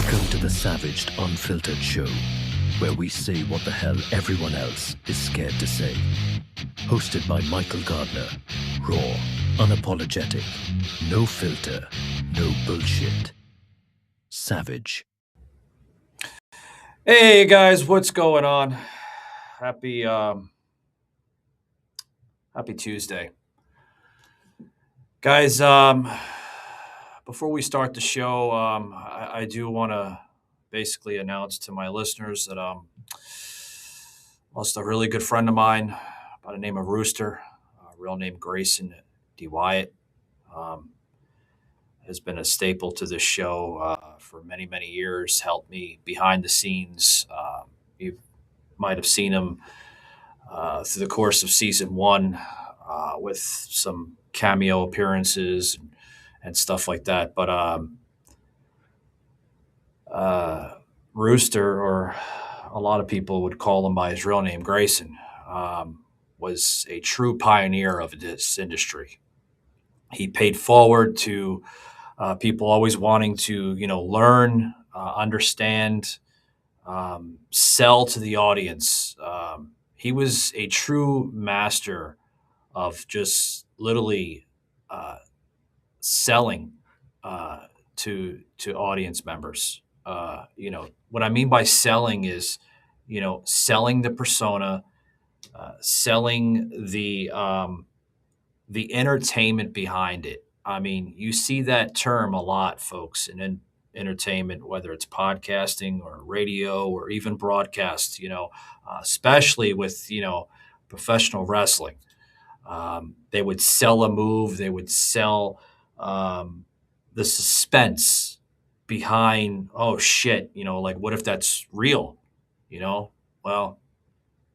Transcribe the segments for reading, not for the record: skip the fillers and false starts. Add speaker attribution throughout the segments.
Speaker 1: Welcome to the Savaged Unfiltered Show, where we say what the hell everyone else is scared to say. Hosted by Michael Gardner. Raw, unapologetic, no filter, no bullshit. Savage.
Speaker 2: Hey guys, what's going on? Happy Tuesday. Guys, before we start the show, I do want to basically announce to my listeners that lost a really good friend of mine by the name of Rooster, real name Grayson D. Wyatt. Has been a staple to this show for many, many years, helped me behind the scenes. You might have seen him through the course of season one with some cameo appearances and stuff like that. But Rooster, or a lot of people would call him by his real name, Grayson, was a true pioneer of this industry. He paid forward to people always wanting to, learn, understand, sell to the audience. He was a true master of just literally selling to audience members. What I mean by selling is, selling the persona, selling the entertainment behind it. I mean, you see that term a lot, folks, in entertainment, whether it's podcasting or radio or even broadcast, especially with, professional wrestling. They would sell a move. They would sell the suspense behind, oh, shit, like, what if that's real? Well,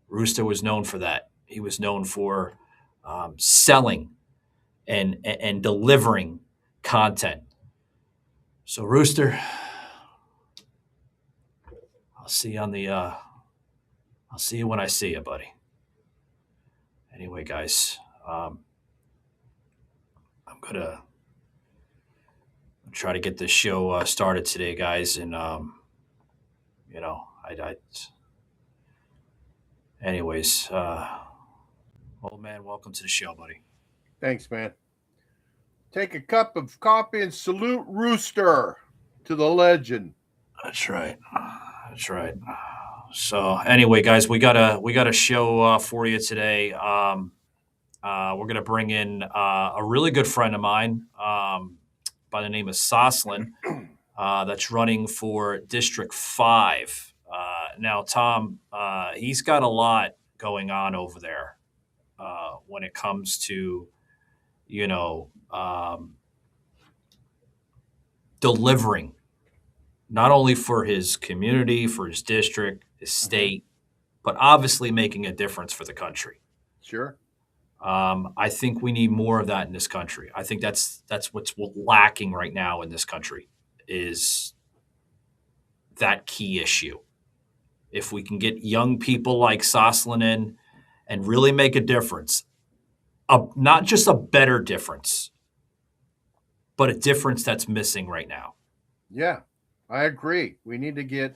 Speaker 2: Rooster was known for that. He was known for selling and delivering content. So Rooster, I'll see you I'll see you when I see you, buddy. Anyway, guys, I'm gonna try to get this show started today, guys, and anyways, old man, welcome to the show, buddy.
Speaker 3: Thanks, man. Take a cup of coffee and salute Rooster to the legend.
Speaker 2: That's right. So anyway, guys, we got a show for you today. We're gonna bring in a really good friend of mine by the name of Soslan, that's running for District 5. Now, Tom, he's got a lot going on over there when it comes to, delivering, not only for his community, for his district, his state, but obviously making a difference for the country.
Speaker 3: Sure.
Speaker 2: I think we need more of that in this country. I think that's what's lacking right now in this country is that key issue. If we can get young people like Soslan in and really make a difference, not just a better difference, but a difference that's missing right now.
Speaker 3: Yeah, I agree. We need to get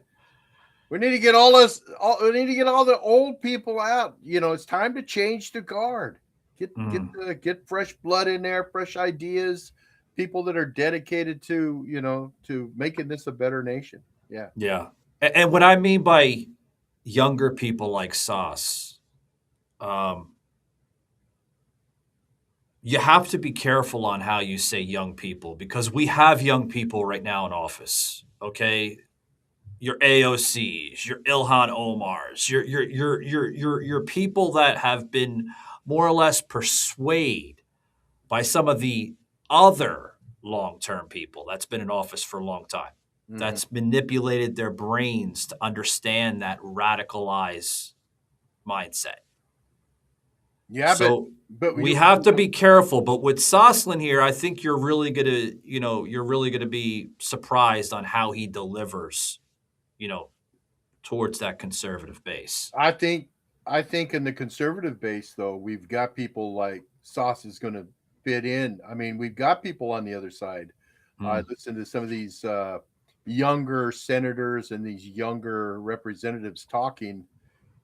Speaker 3: all the old people out. It's time to change the guard. Get fresh blood in there, fresh ideas, people that are dedicated to making this a better nation. Yeah.
Speaker 2: Yeah. And what I mean by younger people like Sauce, you have to be careful on how you say young people, because we have young people right now in office. Okay, your AOCs, your Ilhan Omars, your people that have been more or less persuaded by some of the other long-term people that's been in office for a long time. Mm-hmm. That's manipulated their brains to understand that radicalized mindset.
Speaker 3: Yeah,
Speaker 2: so but we have to be careful. But with Soslan here, I think you're really gonna be surprised on how he delivers, towards that conservative base.
Speaker 3: I think in the conservative base, though, we've got people like Sauce is going to fit in. I mean, we've got people on the other side. I listened to some of these younger senators and these younger representatives talking,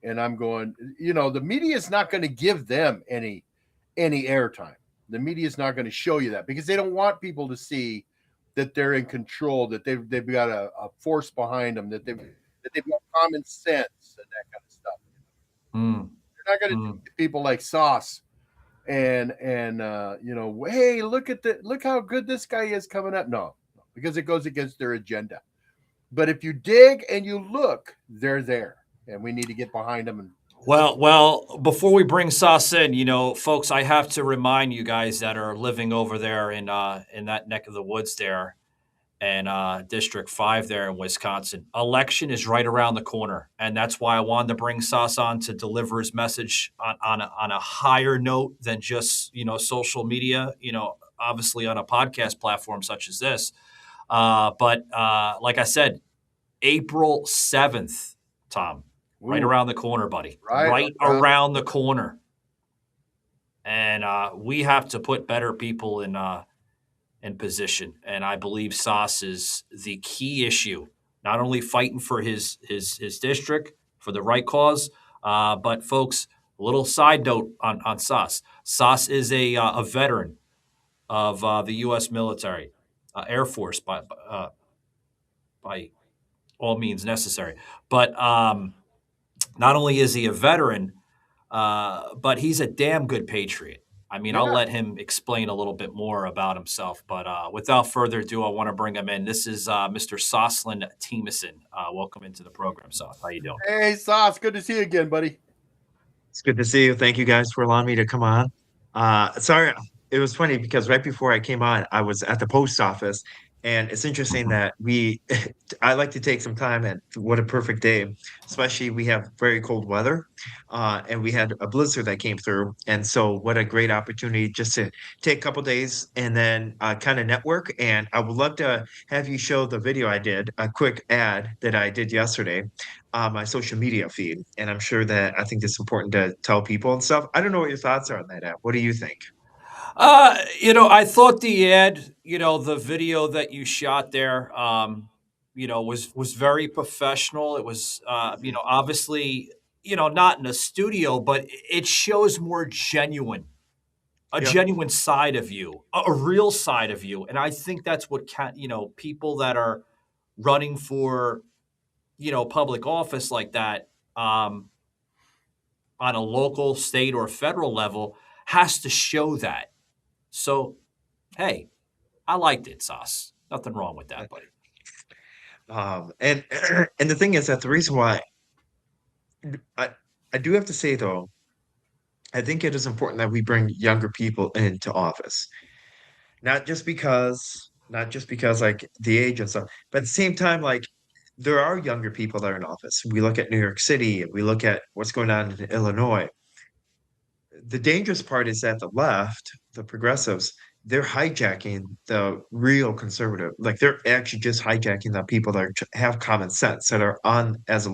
Speaker 3: and I'm going, the media is not going to give them any airtime. The media is not going to show you that because they don't want people to see that they're in control, that they've got a force behind them, that they've got common sense and that kind of stuff.
Speaker 2: Mm.
Speaker 3: They're not going to do people like Sauce and hey, look how good this guy is coming up. No, because it goes against their agenda. But if you dig and you look, they're there, and we need to get behind them. And
Speaker 2: Well, before we bring Sauce in, folks, I have to remind you guys that are living over there in that neck of the woods there, and District 5 there in Wisconsin. Election is right around the corner, and that's why I wanted to bring Sauce on to deliver his message on a higher note than just social media. Obviously on a podcast platform such as this, but like I said, April 7th, Tom, right around the corner, buddy, right around the corner, and we have to put better people in position. And I believe Sauce is the key issue, not only fighting for his district for the right cause, but folks, a little side note on Sauce. Sauce is a veteran of the U.S. military, Air Force by all means necessary. But not only is he a veteran, but he's a damn good patriot. I mean, I'll let him explain a little bit more about himself. But without further ado, I want to bring him in. This is Mr. Soslan Temanson. Welcome into the program, Sauce. How you doing?
Speaker 3: Hey, Sauce. Good to see you again, buddy.
Speaker 4: It's good to see you. Thank you guys for allowing me to come on. Sorry, it was funny because right before I came on, I was at the post office, and it's interesting that I like to take some time, and what a perfect day, especially we have very cold weather, and we had a blizzard that came through, and so what a great opportunity just to take a couple days and then kind of network. And I would love to have you show the video I did, a quick ad that I did yesterday on my social media feed. And I'm sure that I think it's important to tell people and stuff. I don't know what your thoughts are on that app. What do you think?
Speaker 2: I thought the ad, the video that you shot there, was very professional. It was, obviously, not in a studio, but it shows more genuine, a genuine side of you, a real side of you. And I think that's what people that are running for, public office like that, on a local, state, or federal level has to show that. So, hey, I liked it, Sauce. Nothing wrong with that, buddy.
Speaker 4: And and the thing is that the reason why I I do have to say though, I think it is important that we bring younger people into office. Not just because like the age and stuff, but at the same time, like there are younger people that are in office. We look at New York City, we look at what's going on in Illinois. The dangerous part is that the left, the progressives, they're hijacking the real conservative. Like they're actually just hijacking the people that have common sense that are on as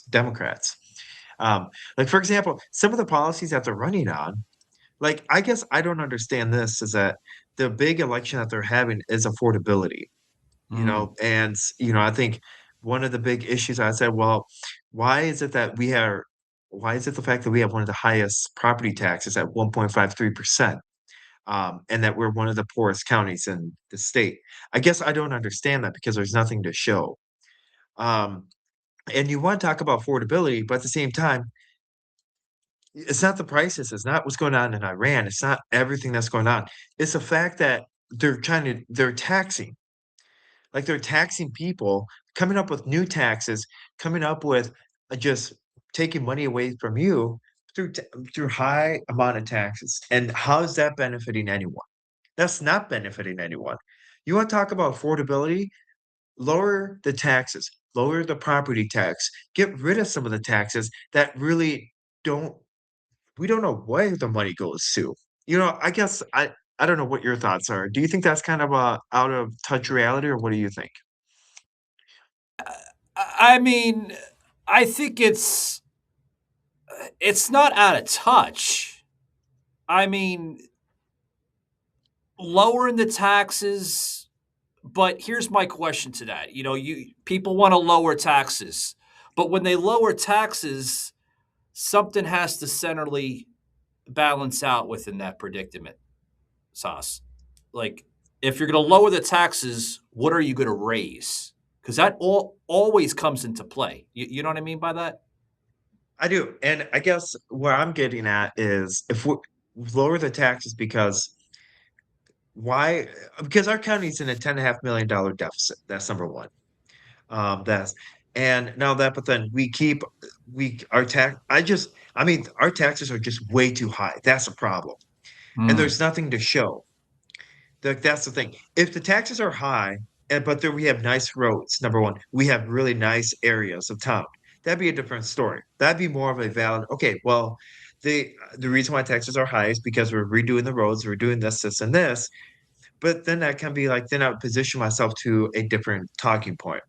Speaker 4: Democrats. Like for example, some of the policies that they're running on, like I guess I don't understand this is that the big election that they're having is affordability, and I think one of the big issues I said, well, why is it that why is it the fact that we have one of the highest property taxes at 1.53%, and that we're one of the poorest counties in the state? I guess I don't understand that because there's nothing to show. Um, and you want to talk about affordability, but at the same time, it's not the prices, it's not what's going on in Iran, it's not everything that's going on. It's the fact that they're taxing. Like they're taxing people, coming up with new taxes, coming up with just taking money away from you through high amount of taxes. And how is that benefiting anyone? That's not benefiting anyone. You want to talk about affordability? Lower the taxes, lower the property tax, get rid of some of the taxes that really don't we don't know where the money goes to. I guess I don't know what your thoughts are. Do you think that's kind of a out of touch reality, or what do you think?
Speaker 2: I mean, I think it's not out of touch. I mean, lowering the taxes, But here's my question to that. People want to lower taxes, but when they lower taxes, something has to centrally balance out within that predicament, Sauce. Like, if you're going to lower the taxes, what are you going to raise? Because that always comes into play. You know what I mean by that?
Speaker 4: I do. And I guess where I'm getting at is if we lower the taxes why? Because our county's in a $10.5 million deficit. That's number one. That's and now that, but then our tax. I mean, our taxes are just way too high. That's a problem, and
Speaker 2: Mm,
Speaker 4: there's nothing to show. That's the thing. If the taxes are high, but there we have nice roads, number one, we have really nice areas of town. That'd be a different story. That'd be more of a valid. Okay, well, the reason why taxes are high is because we're redoing the roads, we're doing this, and this. But then that can be like, then I would position myself to a different talking point.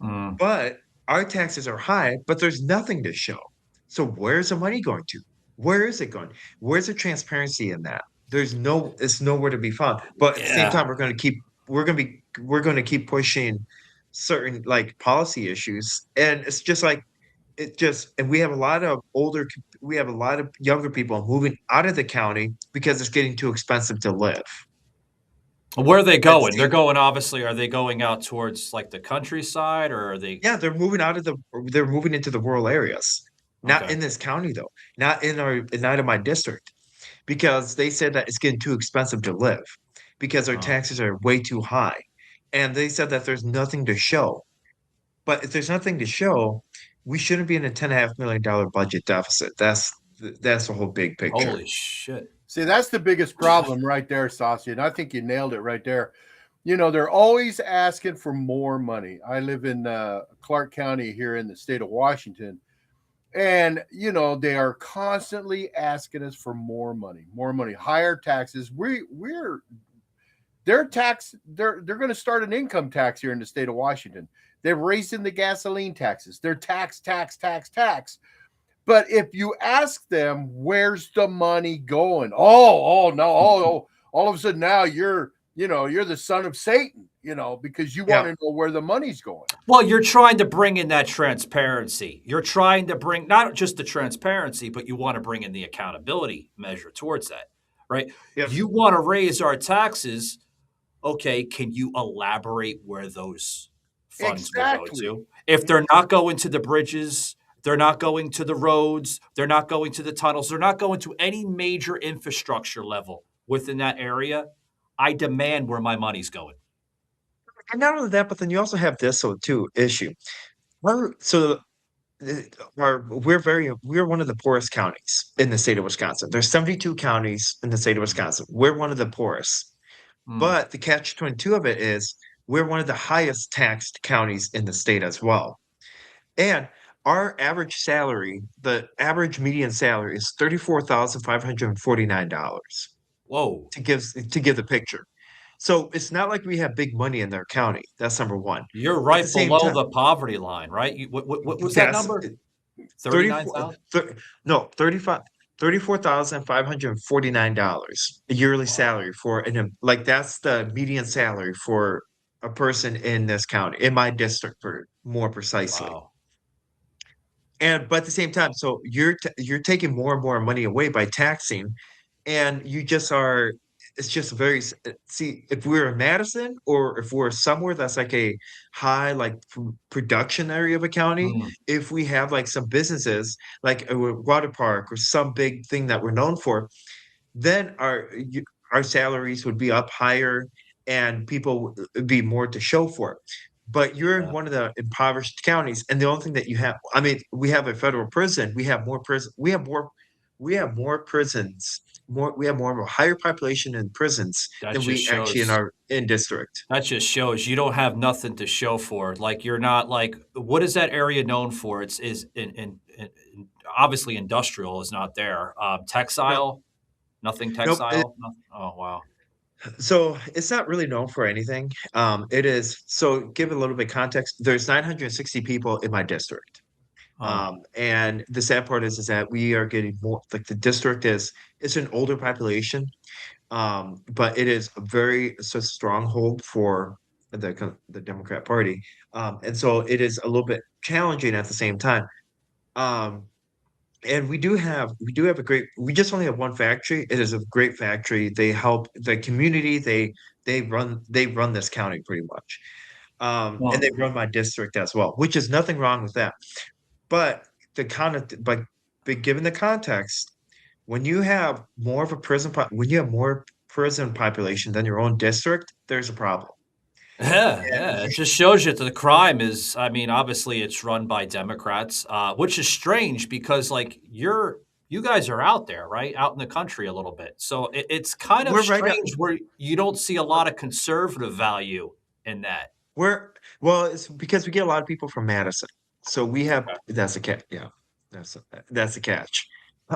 Speaker 2: mm.
Speaker 4: But our taxes are high, but there's nothing to show. So where's the money going to? Where is it going? Where's the transparency in that? It's nowhere to be found. But at the same
Speaker 2: Yeah.
Speaker 4: time, we're going to keep pushing certain like policy issues. And it's just like, and we have a lot of we have a lot of younger people moving out of the county because it's getting too expensive to live.
Speaker 2: Where are they
Speaker 4: At the
Speaker 2: going? They're
Speaker 4: same
Speaker 2: going, obviously, are they going out towards like the countryside, or are they?
Speaker 4: Yeah, they're moving into the rural areas. Not
Speaker 2: Okay.
Speaker 4: in this county though. Not in my district. Because they said that it's getting too expensive to live because our
Speaker 2: Oh.
Speaker 4: taxes are way too high. And they said that there's nothing to show. But if there's nothing to show, we shouldn't be in a $10.5 million budget deficit. That's the whole big picture.
Speaker 2: Holy shit.
Speaker 3: See, that's the biggest problem right there, Sasha. And I think you nailed it right there. They're always asking for more money. I live in Clark County here in the state of Washington. And, they are constantly asking us for more money, higher taxes. They're going to start an income tax here in the state of Washington. They're raising the gasoline taxes. They're tax. But if you ask them, where's the money going? Oh, no. All of a sudden now you're the son of Satan, because you want to know where the money's going.
Speaker 2: Well, you're trying to bring in that transparency. You're trying to bring not just the transparency, but you want to bring in the accountability measure towards that, right?
Speaker 4: Yes.
Speaker 2: You want to raise our taxes. Okay, can you elaborate where those funds will go to? If they're not going to the bridges, they're not going to the roads, they're not going to the tunnels, they're not going to any major infrastructure level within that area, I demand where my money's going.
Speaker 4: And not only that, but then you also have this issue. We're one of the poorest counties in the state of Wisconsin. There's 72 counties in the state of Wisconsin. We're one of the poorest. But the catch-22 of it is we're one of the highest taxed counties in the state as well. And our average salary, the average median salary is $34,549.
Speaker 2: Whoa.
Speaker 4: To give the picture. So it's not like we have big money in their county. That's number one.
Speaker 2: You're
Speaker 4: At
Speaker 2: right
Speaker 4: the same
Speaker 2: below
Speaker 4: time,
Speaker 2: the poverty line, right? What was that number? 39,000?
Speaker 4: No, $34,549 a yearly salary for that's the median salary for a person in this county, in my district, for more precisely.
Speaker 2: Wow.
Speaker 4: But at the same time, so you're taking more and more money away by taxing, and you just are. It's just see, if we're in Madison or if we're somewhere that's like a high production area of a county, if we have like some businesses like a water park or some big thing that we're known for, then our salaries would be up higher and people would be more to show for it. But you're in one of the impoverished counties, and the only thing that you have, I mean, we have a federal prison, we have more prisons, we have more we have more of a higher population in prisons than we actually in district.
Speaker 2: That just shows you don't have nothing to show for it. Like, you're not like, what is that area known for? It's in obviously industrial is not there. Textile, nothing textile. Oh, wow.
Speaker 4: So it's not really known for anything. It is, so give a little bit of context. There's 960 people in my district. And the sad part is that we are getting more, like the district it's an older population, but it is a stronghold for the Democrat Party, and so it is a little bit challenging at the same time. Um, and we do have a great. We just only have one factory. It is a great factory. They help the community. They run this county pretty much, and they
Speaker 2: Well,
Speaker 4: run my district as well, which is nothing wrong with that. But but given the context, when you have more prison population than your own district, there's a problem.
Speaker 2: yeah,
Speaker 4: And
Speaker 2: yeah. It just shows you that the crime is, I mean, obviously it's run by Democrats, which is strange because like you guys are out there, right? Out in the country a little bit. So it's kind of
Speaker 4: we're right up.
Speaker 2: strange where you don't see a lot of conservative value in that.
Speaker 4: We're well, it's because we get a lot of people from Madison. So we have
Speaker 2: Okay.
Speaker 4: that's a cat. Yeah, that's a catch.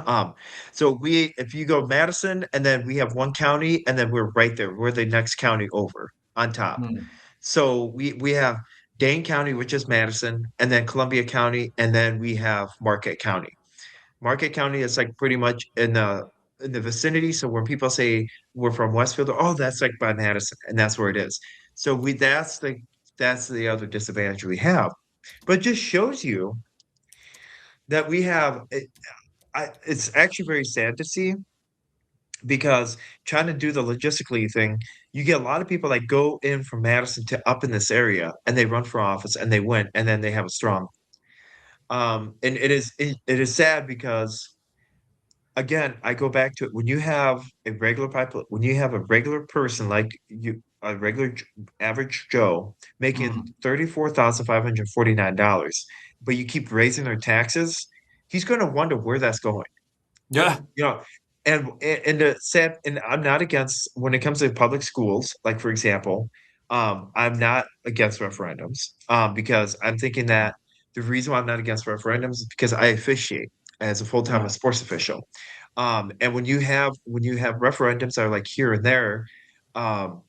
Speaker 4: Um, so if you go Madison, and then we have one county, and then we're right there. We're the next county over on top.
Speaker 2: Hmm.
Speaker 4: So we have Dane County, which is Madison, and then Columbia County, and then we have Marquette County. Marquette County is like pretty much in the vicinity. So when people say we're from Westfield, oh, that's like by Madison, and that's where it is. So that's the other disadvantage we have. But it just shows you that it's actually very sad to see because trying to do the logistically thing, you get a lot of people that go in from Madison to up in this area and they run for office and they win and then they have a strong and it is sad because again, I go back to it. When you have a regular person like you, a regular average Joe making
Speaker 2: Hmm.
Speaker 4: $34,549, but you keep raising their taxes, he's going to wonder where that's going.
Speaker 2: Yeah.
Speaker 4: You know, and the sad, and I'm not against when it comes to public schools, like for example, I'm not against referendums, because I'm thinking that the reason why I'm not against referendums is because I officiate as a full-time
Speaker 2: Yeah.
Speaker 4: sports official. And when you have referendums that are like here and there, um,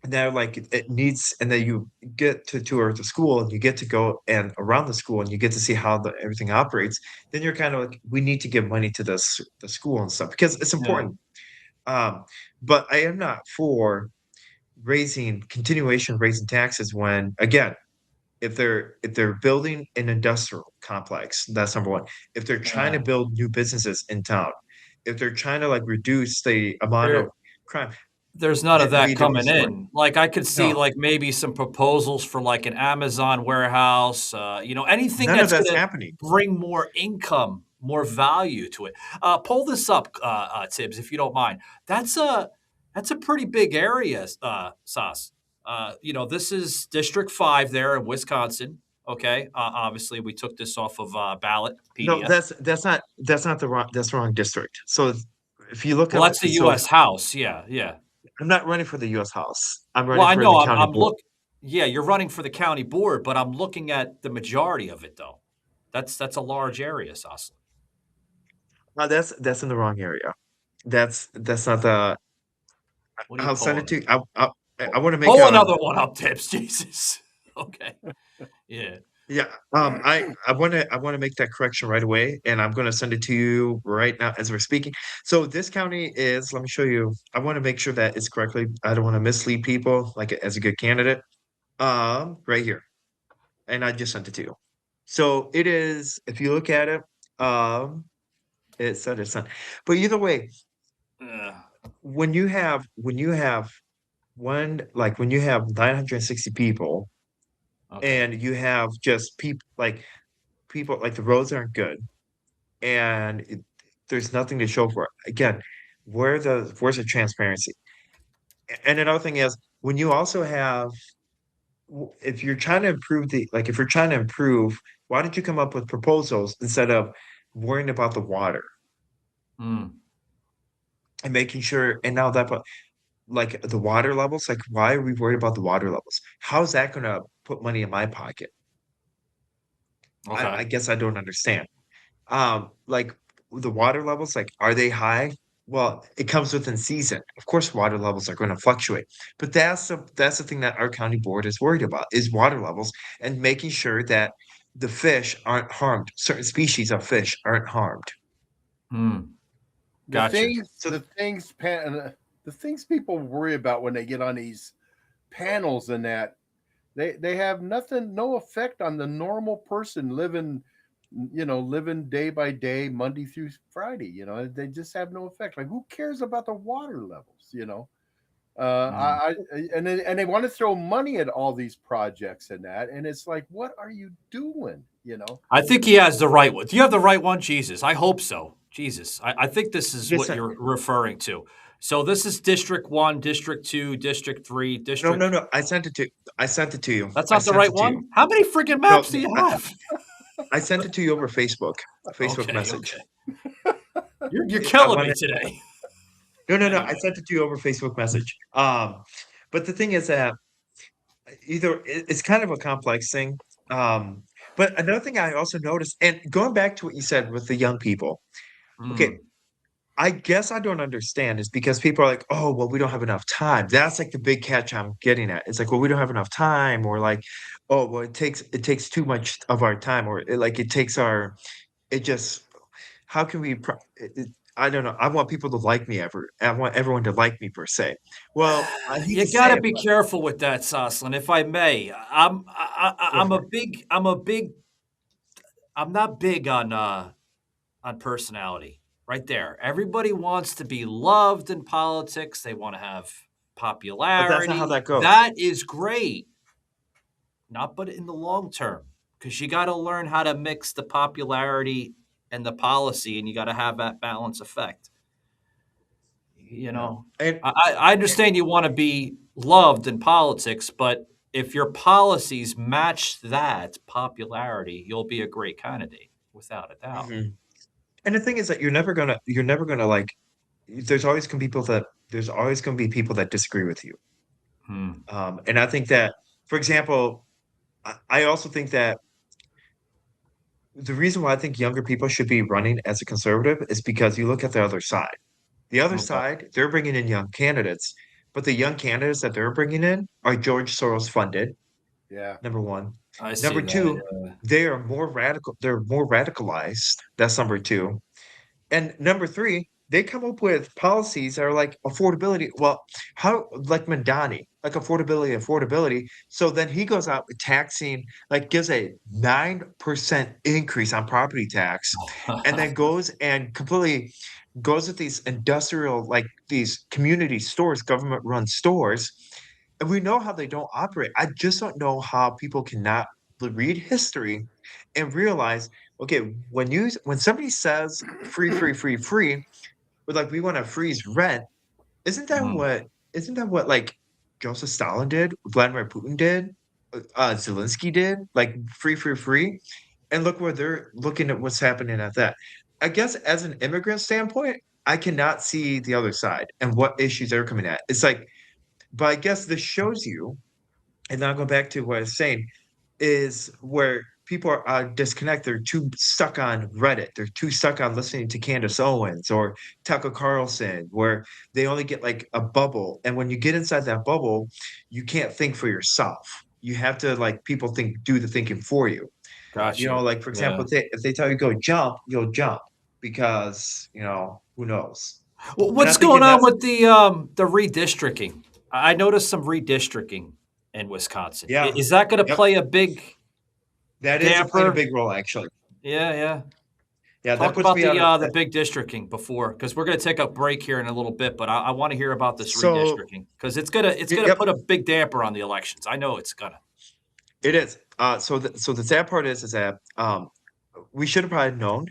Speaker 4: and they're like it needs, and then you get to tour the school and you get to go and around the school and you get to see how everything operates. Then you're kind of like, we need to give money to the school and stuff because it's
Speaker 2: Yeah.
Speaker 4: important. Um, but I am not for raising taxes when again, if they're building an industrial complex, that's number one. If they're trying to
Speaker 2: Yeah.
Speaker 4: build new businesses in town, if they're trying to like reduce the amount of
Speaker 2: There,
Speaker 4: crime,
Speaker 2: there's none of
Speaker 4: then
Speaker 2: that
Speaker 4: we don't
Speaker 2: coming
Speaker 4: support.
Speaker 2: in. Like, I could see,
Speaker 4: No,
Speaker 2: like, maybe some proposals for, like, an Amazon warehouse, anything
Speaker 4: none of
Speaker 2: that's
Speaker 4: that's
Speaker 2: gonna
Speaker 4: happening.
Speaker 2: bring more income, more value to it. Pull this up, Tibbs, if you don't mind. That's a that's a pretty big area, Sas. This is District 5 there in Wisconsin, okay? Obviously, we took this off of,
Speaker 4: No,
Speaker 2: Ballotpedia.
Speaker 4: that's not the wrong district. So if you look
Speaker 2: Well,
Speaker 4: up,
Speaker 2: that's the
Speaker 4: so
Speaker 2: US House, yeah, yeah.
Speaker 4: I'm not running for the U.S. House. I'm
Speaker 2: Well,
Speaker 4: running
Speaker 2: I
Speaker 4: for
Speaker 2: know
Speaker 4: the county
Speaker 2: I'm
Speaker 4: board.
Speaker 2: look yeah, you're running for the county board, but I'm looking at the majority of it though. That's a large area, Soslan.
Speaker 4: That's in the wrong area. That's not the.
Speaker 2: What are you
Speaker 4: I'll send it
Speaker 2: pulling?
Speaker 4: to you. I want to make
Speaker 2: Pull
Speaker 4: a.
Speaker 2: another one up, Tips. Jesus. Okay. Yeah.
Speaker 4: Yeah, I want to make that correction right away, and I'm going to send it to you right now as we're speaking. So this county is, let me show you. I want to make sure that it's correctly. I don't want to mislead people, like as a good candidate. Right here, and I just sent it to you. So it is, if you look at it, um, it's not. But either way,
Speaker 2: Ugh.
Speaker 4: when you have when you have 960 people,
Speaker 2: Okay.
Speaker 4: and you have just people like the roads aren't good and there's nothing to show for it. Again, where's the transparency? And another thing is when you also have if you're trying to improve if you're trying to improve, why don't you come up with proposals instead of worrying about the water
Speaker 2: Mm.
Speaker 4: and making sure and now that like the water levels, like why are we worried about the water levels? How's that gonna put money in my pocket? I
Speaker 2: Okay.
Speaker 4: guess I don't understand. Like the water levels, like are they high? Well, it comes within season. Of course, water levels are going to fluctuate, but that's the thing that our county board is worried about is water levels and making sure that the fish aren't harmed. Certain species of fish aren't harmed.
Speaker 2: Mm.
Speaker 3: The
Speaker 2: Gotcha.
Speaker 3: things,
Speaker 4: So
Speaker 3: the things, the things people worry about when they get on these panels and that, they have no effect on the normal person living day by day, Monday through Friday. They just have no effect. Like, who cares about the water levels? And they want to throw money at all these projects and that, and it's like, what are you doing?
Speaker 2: I think he has the right one. Do you have the right one? Jesus, I hope so. Jesus, I think this is what
Speaker 4: Listen,
Speaker 2: you're referring to. So this is District 1, District 2, District 3,
Speaker 4: no,
Speaker 2: District.
Speaker 4: no. I sent it to you.
Speaker 2: That's
Speaker 4: I
Speaker 2: not the
Speaker 4: sent
Speaker 2: right
Speaker 4: it to you.
Speaker 2: one? How many freaking
Speaker 4: No,
Speaker 2: maps do you have?
Speaker 4: I sent it to you over Facebook
Speaker 2: Okay,
Speaker 4: message.
Speaker 2: okay. You're
Speaker 4: I
Speaker 2: killing me
Speaker 4: wanted-
Speaker 2: today.
Speaker 4: No. I
Speaker 2: Anyway.
Speaker 4: sent it to you over Facebook message. But the thing is that it's kind of a complex thing. But another thing I also noticed, and going back to what you said with the young people, okay, I guess I don't understand is because people are like, oh, well, we don't have enough time. That's like the big catch I'm getting at. It's like, well, we don't have enough time, or like, oh, well, it takes too much of our time, or it just, how can we, I don't know. I want people to like me I want everyone to like me per se. Well, I hate
Speaker 2: You
Speaker 4: to
Speaker 2: got
Speaker 4: say
Speaker 2: to
Speaker 4: it,
Speaker 2: be
Speaker 4: but
Speaker 2: careful with that, Soslan, if I may. I'm not big on personality. Right there. Everybody wants to be loved in politics. They want to have
Speaker 4: but that's not how
Speaker 2: popularity.
Speaker 4: that goes.
Speaker 2: That is great. Not but in the long term, because you got to learn how to mix the popularity and the policy, and you got to have that balance effect.
Speaker 4: And
Speaker 2: I understand you want to be loved in politics, but if your policies match that popularity, you'll be a great candidate without a doubt.
Speaker 4: mhm. And the thing is that you're never gonna like. There's always gonna be people that disagree with you.
Speaker 2: Hmm.
Speaker 4: And I think that, for example, I also think that the reason why I think younger people should be running as a conservative is because you look at the other side. The other
Speaker 2: Okay.
Speaker 4: side, they're bringing in young candidates, but the young candidates that they're bringing in are George Soros funded,
Speaker 3: Yeah.
Speaker 4: number one.
Speaker 2: I see
Speaker 4: Number
Speaker 2: that.
Speaker 4: two,
Speaker 2: Yeah.
Speaker 4: they are more radical, they're more radicalized. That's number two. And number three, they come up with policies that are like affordability. Well, how like Mandani, like affordability. So then he goes out with taxing, like gives a 9% increase on property tax, and then goes and completely goes with these industrial, like these community stores, government run stores. And we know how they don't operate. I just don't know how people cannot read history and realize, okay, when somebody says free, but like we want to freeze rent, isn't that
Speaker 2: Mm.
Speaker 4: what like Joseph Stalin did, Vladimir Putin did, Zelensky did, like free, and look where they're looking at what's happening at that. I guess as an immigrant standpoint, I cannot see the other side and what issues they're coming at. It's like, but I guess this shows you, and now go back to what I was saying, is where people are disconnected. They're too stuck on Reddit. They're too stuck on listening to Candace Owens or Tucker Carlson, where they only get like a bubble. And when you get inside that bubble, you can't think for yourself. You have to like people do the thinking for you.
Speaker 2: Got you.
Speaker 4: Like for example,
Speaker 2: Yeah.
Speaker 4: if they tell you go jump, you'll jump because who knows.
Speaker 2: Well,
Speaker 4: And I'm
Speaker 2: what's going
Speaker 4: thinking
Speaker 2: on
Speaker 4: that's
Speaker 2: with the redistricting? I noticed some redistricting in Wisconsin.
Speaker 4: yeah,
Speaker 2: Is that going to
Speaker 4: yep.
Speaker 2: play a big
Speaker 4: That is playing a
Speaker 2: damper?
Speaker 4: big role actually.
Speaker 2: Yeah, yeah.
Speaker 4: Yeah, that
Speaker 2: Talk
Speaker 4: puts
Speaker 2: about
Speaker 4: me on
Speaker 2: the big districting before, because we're going to take a break here in a little bit. But I want to hear about this
Speaker 4: so
Speaker 2: redistricting because it's gonna
Speaker 4: yep.
Speaker 2: put a big damper on the elections. I know it's gonna.
Speaker 4: It is. So the sad part is that we should have probably known.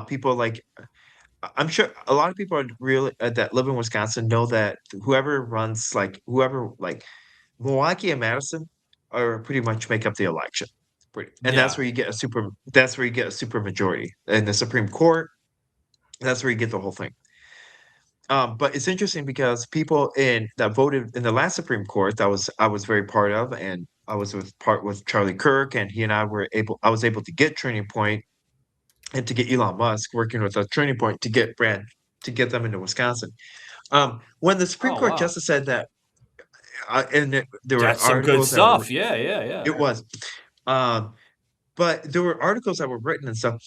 Speaker 4: People like I'm sure a lot of people are really that live in Wisconsin know that whoever like Milwaukee and Madison are pretty much make up the election. And
Speaker 2: Yeah.
Speaker 4: that's where you get a super majority in the Supreme Court. That's where you get the whole thing. But it's interesting because people that voted in the last Supreme Court that I was very part of, and I was with Charlie Kirk, and he and I was able to get Turning Point and to get Elon Musk working with a Turning Point to get them into Wisconsin. When the Supreme
Speaker 2: Oh
Speaker 4: Court
Speaker 2: wow.
Speaker 4: justice said that, there were
Speaker 2: That's some good
Speaker 4: articles that were
Speaker 2: stuff. Yeah, yeah, yeah.
Speaker 4: it was, but there were articles that were written and stuff.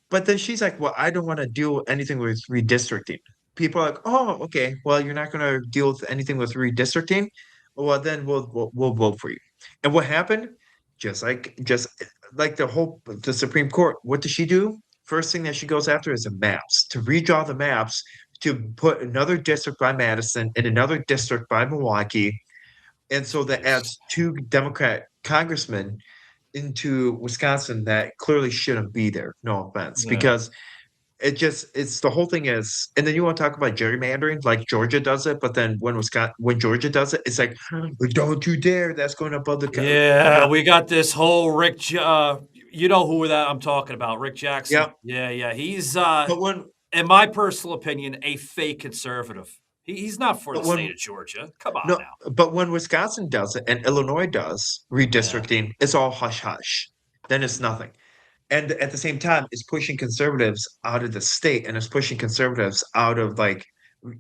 Speaker 4: But then she's like, "Well, I don't want to deal with anything with redistricting." People are like, "Oh, okay. Well, you're not going to deal with anything with redistricting." well, then we'll vote for you. And what happened? Just like the Supreme Court, what does she do? First thing that she goes after is the maps, to redraw the maps, to put another district by Madison and another district by Milwaukee. And so that
Speaker 2: Jeez.
Speaker 4: adds two Democrat congressmen into Wisconsin that clearly shouldn't be there. No offense,
Speaker 2: Yeah.
Speaker 4: because it's the whole thing is, and then you want to talk about gerrymandering, like Georgia does it, but then when Georgia does it, it's like, don't you dare, that's going above the
Speaker 2: Yeah, we got this whole you know who that I'm talking about, Rick Jackson.
Speaker 4: yeah.
Speaker 2: Yeah. He's,
Speaker 4: But when
Speaker 2: in my personal opinion, a fake conservative. He's not for
Speaker 4: but
Speaker 2: the state
Speaker 4: when
Speaker 2: of Georgia. Come on
Speaker 4: no,
Speaker 2: now.
Speaker 4: but when Wisconsin does it and Illinois does
Speaker 2: Yeah.
Speaker 4: redistricting, it's all hush hush. Then it's nothing. And at the same time, it's pushing conservatives out of the state and it's pushing conservatives out of like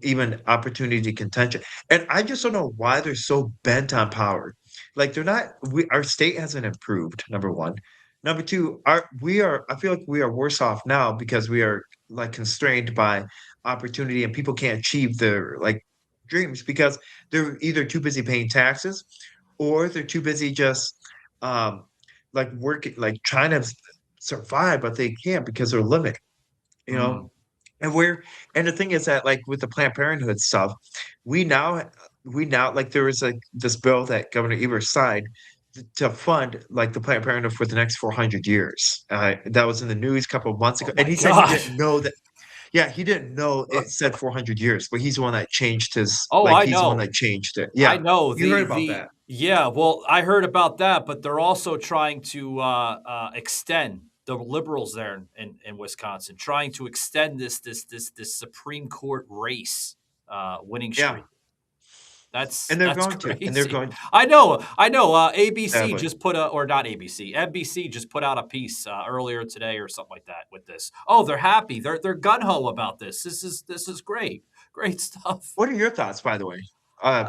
Speaker 4: even opportunity contention. And I just don't know why they're so bent on power. Like they're not. Our state hasn't improved. Number one. Number two, I feel like we are worse off now because we are like constrained by opportunity and people can't achieve their like dreams because they're either too busy paying taxes or they're too busy just um like working, like trying to survive, but they can't because they're limited, you
Speaker 2: Mm.
Speaker 4: know. And the thing is that like with the Planned Parenthood stuff, we now like there was like this bill that Governor Evers signed to fund like the Planned Parenthood for the next 400 years. That was in the news a couple of months
Speaker 2: Oh
Speaker 4: ago, and
Speaker 2: my
Speaker 4: he said he
Speaker 2: God.
Speaker 4: didn't know that. Yeah, he didn't know it said 400 years, but he's the one that changed his
Speaker 2: Oh,
Speaker 4: like
Speaker 2: I
Speaker 4: he's the one
Speaker 2: know.
Speaker 4: that changed it.
Speaker 2: I
Speaker 4: Yeah,
Speaker 2: know
Speaker 4: you heard about
Speaker 2: the
Speaker 4: that.
Speaker 2: yeah, well, I heard about that, but they're also trying to extend the liberals there in Wisconsin, trying to extend this Supreme Court race winning
Speaker 4: Yeah,
Speaker 2: streak. That's
Speaker 4: and they're
Speaker 2: that's
Speaker 4: going to, and they're
Speaker 2: crazy.
Speaker 4: going
Speaker 2: I know, I know. ABC
Speaker 4: sadly.
Speaker 2: just put a or not ABC, NBC just put out a piece earlier today or something like that with this. Oh, they're happy. They're gun ho about this. This is great, great stuff.
Speaker 4: What are your thoughts, by the way,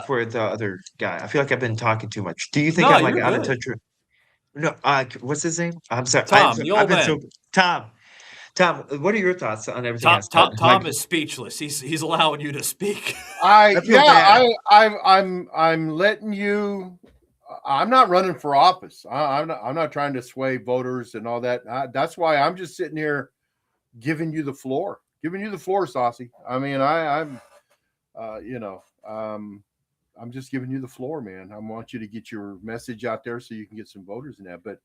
Speaker 4: for the other guy? I feel like I've been talking too much. Do you think
Speaker 2: No,
Speaker 4: I'm like
Speaker 2: you're
Speaker 4: out of
Speaker 2: good,
Speaker 4: touch? No, what's his name? I'm sorry.
Speaker 2: Tom, the
Speaker 4: I've
Speaker 2: old
Speaker 4: been so
Speaker 2: man.
Speaker 4: Tom. Tom, what are your thoughts on everything I
Speaker 2: Tom,
Speaker 4: said?
Speaker 2: Tom,
Speaker 4: Like,
Speaker 2: Tom is speechless. He's allowing you to speak.
Speaker 4: I feel bad.
Speaker 3: I'm letting you. I'm not running for office. I'm not trying to sway voters and all that. That's why I'm just sitting here giving you the floor, Saucy. I mean, I'm, you know, I'm just giving you the floor, man. I want you to get your message out there so you can get some voters in that. But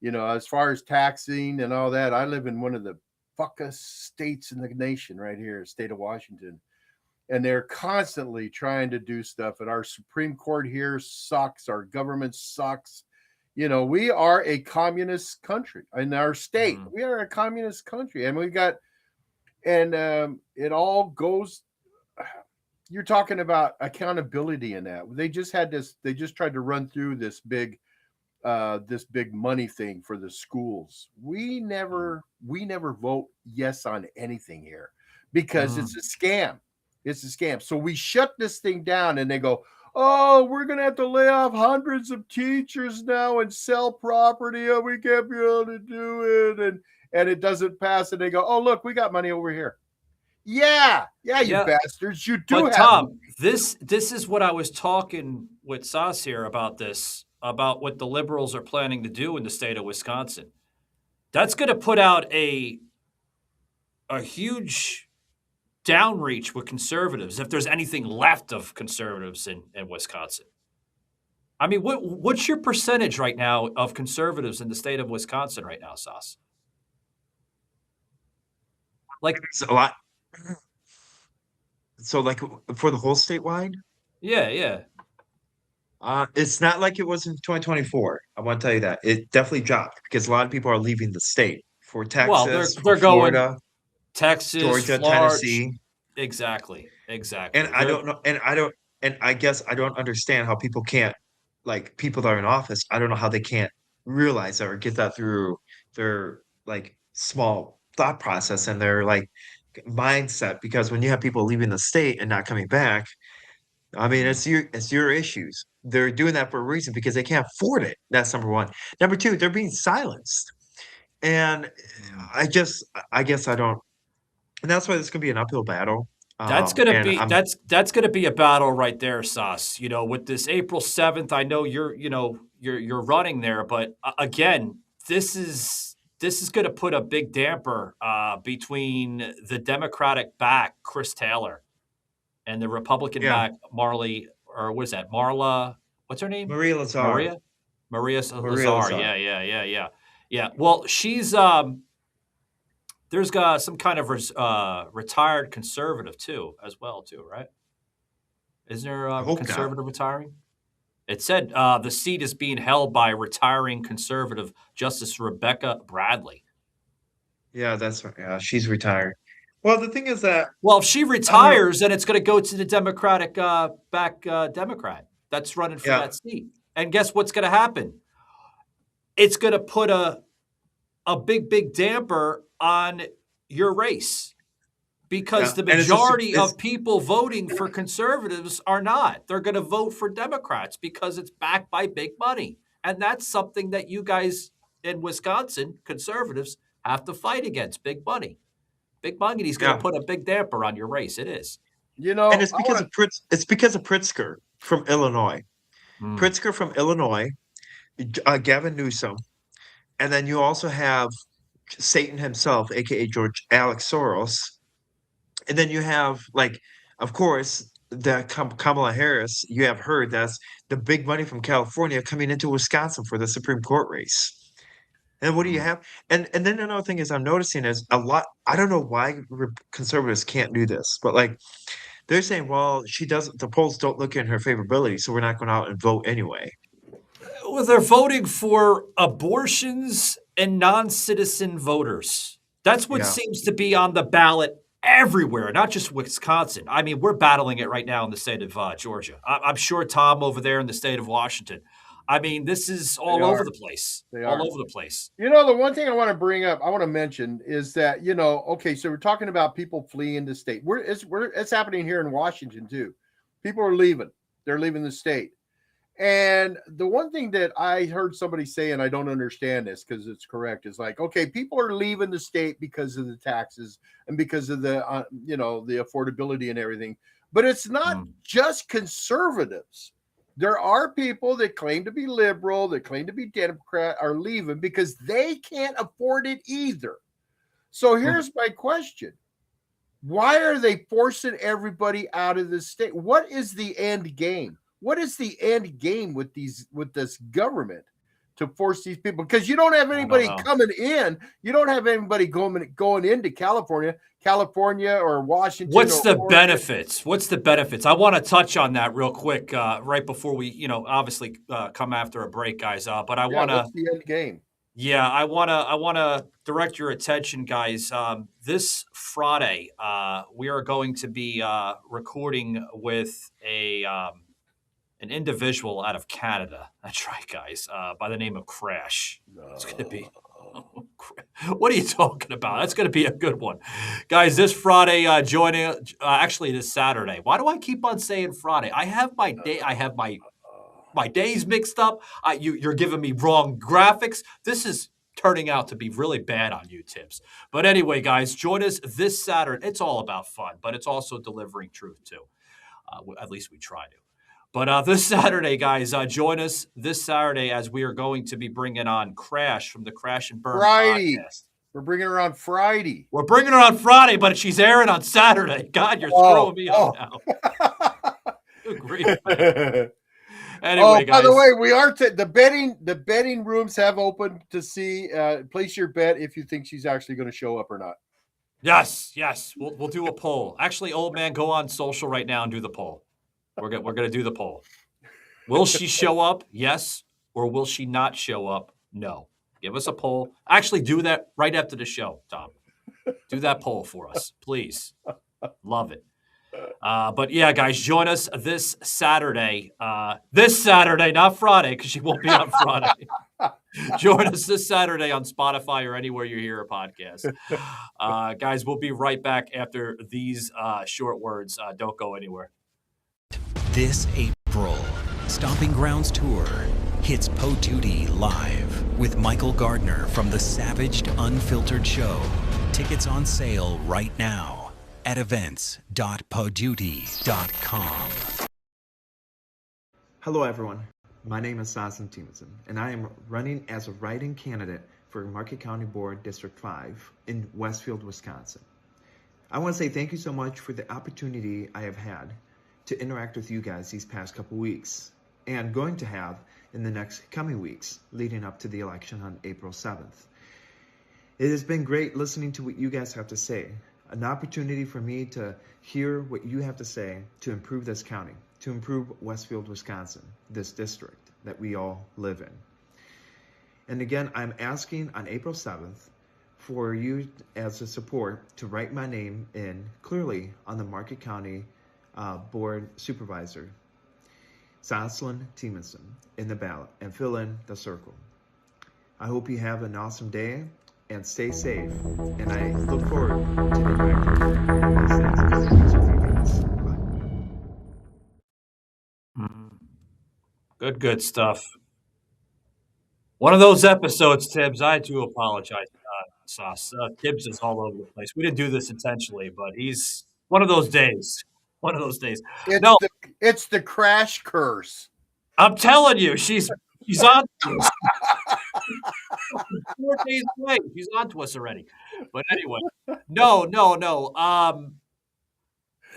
Speaker 3: as far as taxing and all that, I live in one of the fuckest states in the nation right here, state of Washington. And they're constantly trying to do stuff. And our Supreme Court here sucks. Our government sucks. We are a communist country in our state.
Speaker 2: Mhm.
Speaker 3: We are a communist country. And it all goes. You're talking about accountability in that. They just tried to run through this big money thing for the schools. We never vote yes on anything here because
Speaker 2: Mm.
Speaker 3: it's a scam. It's a scam. So we shut this thing down and they go, oh, we're going to have to lay off hundreds of teachers now and sell property. Oh, we can't be able to do it. And it doesn't pass. And they go, oh, look, we got money over here. Yeah, you
Speaker 2: Yeah,
Speaker 3: bastards. You do
Speaker 2: but
Speaker 3: have
Speaker 2: Tom,
Speaker 3: money.
Speaker 2: this is what I was talking with Sas here about about what the liberals are planning to do in the state of Wisconsin. That's going to put out a huge downreach with conservatives if there's anything left of conservatives in Wisconsin. I mean, what's your percentage right now of conservatives in the state of Wisconsin right now, Sas? Like,
Speaker 4: It's a lot. So, like for the whole statewide,
Speaker 2: yeah.
Speaker 4: it's not like it was in 2024. I want to tell you that it definitely dropped because a lot of people are leaving the state for
Speaker 2: Well,
Speaker 4: Texas, for
Speaker 2: they're going
Speaker 4: Florida,
Speaker 2: Texas,
Speaker 4: Georgia,
Speaker 2: Florida.
Speaker 4: Tennessee.
Speaker 2: Exactly.
Speaker 4: And I
Speaker 2: They're
Speaker 4: don't know, and I guess I don't understand how people can't, like people that are in office, I don't know how they can't realize that or get that through their like small thought process and their like mindset. Because when you have people leaving the state and not coming back, I mean,
Speaker 2: mm,
Speaker 4: it's your issues. They're doing that for a reason because they can't afford it. That's number one. Number two, they're being silenced. And
Speaker 2: mm,
Speaker 4: I guess I don't, and that's why this could be an uphill battle.
Speaker 2: That's gonna
Speaker 4: And
Speaker 2: be that's gonna be a battle right there, Sauce. You know, with this April 7th, I know you're running there, but again, this is gonna put a big damper between the Democratic back Chris Taylor and the Republican
Speaker 4: yeah,
Speaker 2: back Marley, or what is that? Marla, what's her name?
Speaker 4: Maria Lazar,
Speaker 2: Maria? Maria
Speaker 4: Maria
Speaker 2: Lazar.
Speaker 4: Lazar.
Speaker 2: Yeah. Yeah. Well, she's there's got some kind of retired conservative too, as well too, right? Isn't there
Speaker 4: I
Speaker 2: a
Speaker 4: hope not.
Speaker 2: conservative retiring? It said the seat is being held by retiring conservative Justice Rebecca Bradley.
Speaker 4: Yeah, she's retired. Well, the thing is that
Speaker 2: Well, if she
Speaker 4: I don't know.
Speaker 2: retires, then it's going to go to the Democratic back Democrat that's running for
Speaker 4: Yeah,
Speaker 2: that seat. And guess what's going to happen? It's going to put a big damper on your race, because
Speaker 4: yeah,
Speaker 2: the
Speaker 4: and
Speaker 2: majority of people voting for conservatives are not. They're going to vote for Democrats because it's backed by big money. And that's something that you guys in Wisconsin, conservatives, have to fight against. Big money. Big money is going to
Speaker 4: yeah,
Speaker 2: put a big damper on your race. It is.
Speaker 3: You
Speaker 4: and
Speaker 3: know,
Speaker 4: it's because of Pritzker from Illinois.
Speaker 2: Mm.
Speaker 4: Pritzker from Illinois, Gavin Newsom, and then you also have Satan himself, aka George Alex Soros, and then you have, like, of course, the Kamala Harris. You have heard that's the big money from California coming into Wisconsin for the Supreme Court race. And what do you
Speaker 2: Mm.
Speaker 4: have? And then another thing is I'm noticing is a lot. I don't know why conservatives can't do this, but like they're saying, well, she doesn't. The polls don't look in her favorability, so we're not going out and vote anyway.
Speaker 2: Well, they're voting for abortions and non-citizen voters. That's what
Speaker 4: Yeah,
Speaker 2: seems to be on the ballot everywhere, not just Wisconsin. I mean, we're battling it right now in the state of Georgia. I'm sure Tom over there in the state of Washington. I mean, this is
Speaker 3: they
Speaker 2: all over
Speaker 3: are.
Speaker 2: the place.
Speaker 3: They
Speaker 2: All
Speaker 3: are.
Speaker 2: over the place.
Speaker 3: You know, the one thing I want to bring up, I want to mention is that, okay, so we're talking about people fleeing the state. It's happening here in Washington too. People are leaving. They're leaving the state. And the one thing that I heard somebody say, and I don't understand this because it's correct, is like, okay, people are leaving the state because of the taxes and because of the, the affordability and everything. But it's not just conservatives. There are people that claim to be liberal, that claim to be Democrat, are leaving because they can't afford it either. So here's my question. Why are they forcing everybody out of the state? What is the end game? What is the end game with this government to force these people? Because you don't have anybody coming in. You don't have anybody going into California or Washington.
Speaker 2: What's the
Speaker 3: Oregon.
Speaker 2: benefits? What's the benefits? I want to touch on that real quick, right before we, obviously come after a break, guys. But I want to.
Speaker 3: What's the end game?
Speaker 2: Yeah, I want to direct your attention, guys. This Friday, we are going to be recording with an individual out of Canada. That's right, guys, by the name of Crash. It's going to be. What are you talking about? That's going to be a good one. Guys, this Friday, joining, actually this Saturday. Why do I keep on saying Friday? I have my day. I have my days mixed up. You're giving me wrong graphics. This is turning out to be really bad on you, Tibbs. But anyway, guys, join us this Saturday. It's all about fun, but it's also delivering truth too. At least we try to. But this Saturday, guys, join us this Saturday as we are going to be bringing on Crash from the Crash and Burn podcast.
Speaker 3: We're bringing her on Friday.
Speaker 2: We're bringing her on Friday, but she's airing on Saturday. God, you're screwing me up now. Good grief, man. Anyway, guys.
Speaker 3: By the way, we are the betting rooms have opened to see. Place your bet if you think she's actually going to show up or not.
Speaker 2: Yes. We'll do a poll. Actually, old man, go on social right now and do the poll. We're gonna do the poll. Will she show up? Yes, or will she not show up? No. Give us a poll. Actually, do that right after the show, Tom. Do that poll for us, please. Love it. But yeah, guys, join us this Saturday. This Saturday, not Friday, because she won't be on Friday. Join us this Saturday on Spotify or anywhere you hear a podcast. Guys, we'll be right back after these short words. Don't go anywhere.
Speaker 5: This April, Stomping Grounds Tour hits Po-Tootie live with Michael Gardner from the Savaged Unfiltered Show. Tickets on sale right now. at events.poduty.com.
Speaker 6: Hello everyone, my name is Soslan Temanson, and I am running as a write-in candidate for Marquette County Board District 5 in Westfield, Wisconsin. I want to say thank you so much for the opportunity I have had to interact with you guys these past couple weeks, and going to have in the next coming weeks leading up to the election on April 7th. It has been great listening to what you guys have to say, an opportunity for me to hear what you have to say to improve this county, to improve Westfield, Wisconsin, this district that we all live in. And again, I'm asking on April 7th for you as a support to write my name in clearly on the Marquette County Board Supervisor, Soslan Temanson, in the ballot and fill in the circle. I hope you have an awesome day and stay safe, and I look forward to interacting with you guys.
Speaker 2: Good stuff. One of those episodes, Tibbs. I do apologize, Sauce. Tibbs is all over the place. We didn't do this intentionally, but he's one of those days. One of those days. No,
Speaker 3: It's the crash curse.
Speaker 2: I'm telling you, she's on to us. 4 days away. She's on to us already. But anyway, no.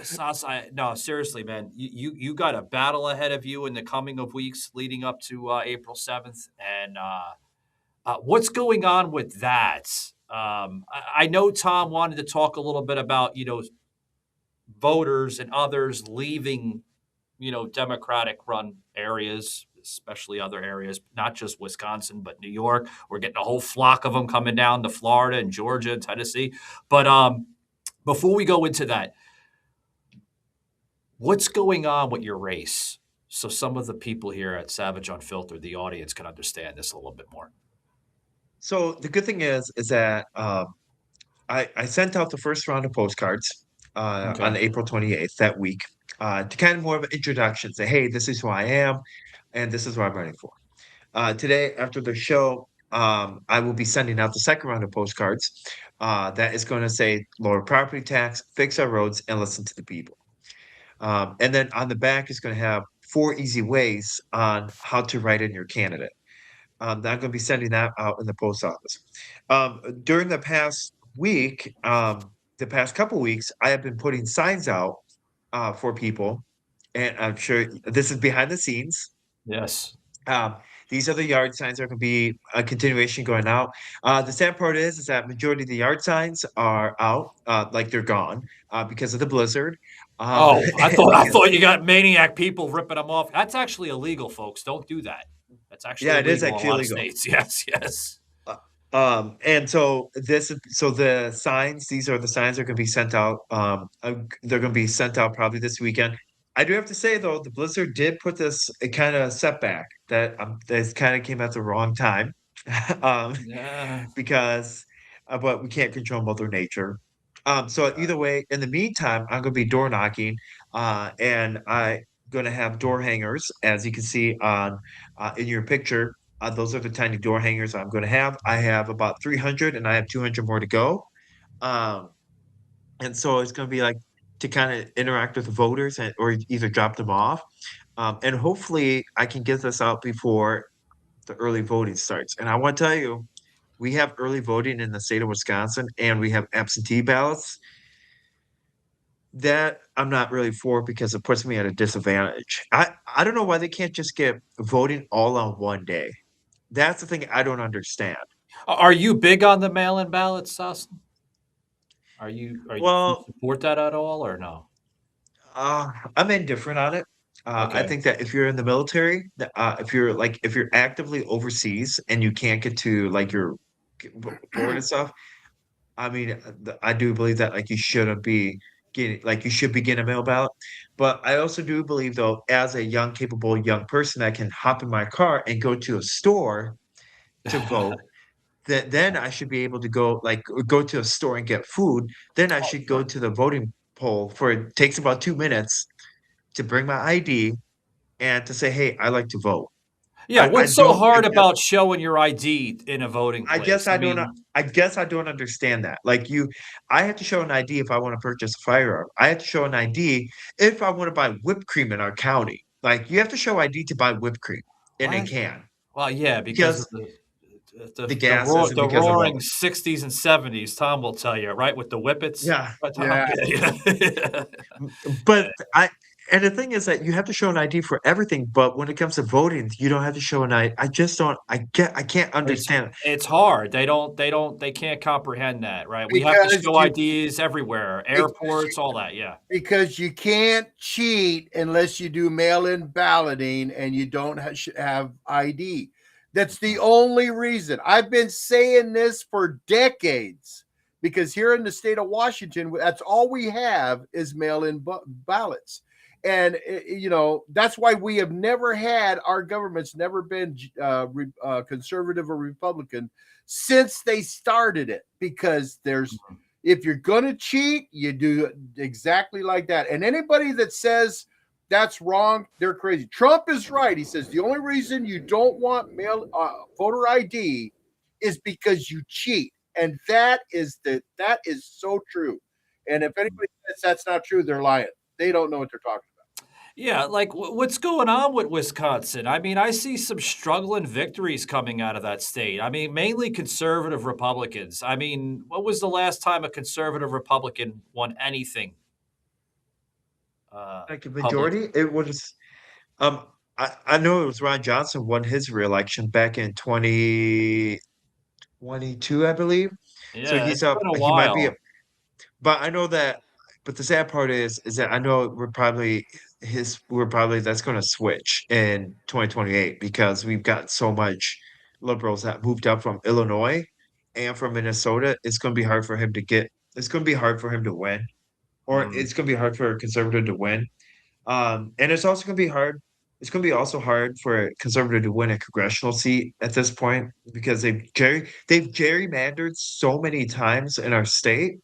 Speaker 2: Sauce, no, seriously, man. You got a battle ahead of you in the coming of weeks leading up to April 7th. And what's going on with that? I know Tom wanted to talk a little bit about, voters and others leaving, Democratic run areas, especially other areas, not just Wisconsin, but New York. We're getting a whole flock of them coming down to Florida and Georgia and Tennessee. But before we go into that, what's going on with your race? So some of the people here at Savaged Unfiltered, the audience, can understand this a little bit more.
Speaker 4: So the good thing is that I sent out the first round of postcards on April 28th that week to kind of more of an introduction, say, hey, this is who I am, and this is what I'm running for. Today, after the show, I will be sending out the second round of postcards that is going to say lower property tax, fix our roads, and listen to the people. And then on the back is going to have 4 easy ways on how to write in your candidate. I'm going to be sending that out in the post office. During the past week, the past couple weeks, I have been putting signs out for people, and I'm sure this is behind the scenes.
Speaker 2: Yes.
Speaker 4: These are the yard signs that are going to be a continuation going out. The sad part is that majority of the yard signs are out, like they're gone because of the blizzard.
Speaker 2: I thought you got maniac people ripping them off. That's actually illegal, folks. Don't do that. That's actually illegal.
Speaker 4: It is actually illegal.
Speaker 2: States. Yes.
Speaker 4: And so the signs, these are the signs that are going to be sent out. They're going to be sent out probably this weekend. I do have to say though, the blizzard did put this kind of setback that kind of came at the wrong time, because but we can't control Mother Nature. So either way, in the meantime, I'm going to be door knocking, and I'm going to have door hangers, as you can see on in your picture. Those are the tiny door hangers I'm going to have. I have about 300, and I have 200 more to go. And so it's going to be like to kind of interact with the voters or either drop them off. And hopefully I can get this out before the early voting starts. And I want to tell you, we have early voting in the state of Wisconsin, and we have absentee ballots. That I'm not really for because it puts me at a disadvantage. I don't know why they can't just get voting all on one day. That's the thing I don't understand.
Speaker 2: Are you big on the mail-in ballots, Soslan? Are you support that at all or no?
Speaker 4: I'm indifferent on it.
Speaker 2: Okay.
Speaker 4: I think that if you're in the military, if you're actively overseas and you can't get to like your board and stuff, I mean, I do believe that like you shouldn't be you should be getting a mail ballot. But I also do believe though, as a young, capable young person that can hop in my car and go to a store to vote, that then I should be able to go to a store and get food. Then I should go to the voting poll it takes about 2 minutes to bring my ID and to say, hey, I like to vote.
Speaker 2: Yeah,
Speaker 4: I
Speaker 2: what's so
Speaker 4: don't.
Speaker 2: hard about showing your ID in a voting
Speaker 4: I guess
Speaker 2: place?
Speaker 4: I don't. I guess I don't understand that. Like I have to show an ID if I want to purchase a firearm. I have to show an ID if I want to buy whipped cream in our county. Like you have to show ID to buy whipped cream in a
Speaker 2: what?
Speaker 4: can
Speaker 2: Well, yeah, because of
Speaker 4: because
Speaker 2: the
Speaker 4: the
Speaker 2: the
Speaker 4: gases
Speaker 2: roar,
Speaker 4: and
Speaker 2: the
Speaker 4: because of all.
Speaker 2: roaring '60s and '70s. Tom will tell you, right, with the whippets.
Speaker 4: Yeah,
Speaker 2: Right, Tom?
Speaker 3: Yeah.
Speaker 2: Yeah.
Speaker 4: but and the thing is that you have to show an ID for everything, but when it comes to voting, you don't have to show an ID. I just don't. I can't
Speaker 2: It's
Speaker 4: understand.
Speaker 2: it's hard. They can't comprehend that, right? We have to
Speaker 3: Because
Speaker 2: show
Speaker 3: you
Speaker 2: IDs everywhere,
Speaker 3: because
Speaker 2: airports, all that. Yeah.
Speaker 3: because you can't cheat unless you do mail-in balloting and you don't have ID. That's the only reason. I've been saying this for decades because here in the state of Washington, that's all we have is mail-in ballots. And that's why we have never had, our government's never been conservative or Republican since they started it, because if you're going to cheat, you do exactly like that. And anybody that says that's wrong, they're crazy. Trump is right. He says the only reason you don't want voter ID is because you cheat. And that is so true. And if anybody says that's not true, they're lying. They don't know what they're talking about.
Speaker 2: Yeah, like what's going on with Wisconsin? I mean, I see some struggling victories coming out of that state. I mean, mainly conservative Republicans. I mean, what was the last time a conservative Republican won anything?
Speaker 4: Like a
Speaker 2: Public.
Speaker 4: majority, it was. Um, I know it was Ron Johnson won his reelection back in 2022, I believe. So
Speaker 2: Yeah,
Speaker 4: he's
Speaker 2: it's
Speaker 4: up.
Speaker 2: been a
Speaker 4: He might be
Speaker 2: while.
Speaker 4: up, but I know that. But the sad part is that I know we're probably that's going to switch in 2028 because we've got so much liberals that moved up from Illinois and from Minnesota. It's going to be hard for him to get. It's going to be hard for him to win, or
Speaker 2: Mm.
Speaker 4: it's going to be hard for a conservative to win. And it's also going to be hard. It's going to be also hard for a conservative to win a congressional seat at this point because they've gerrymandered so many times in our state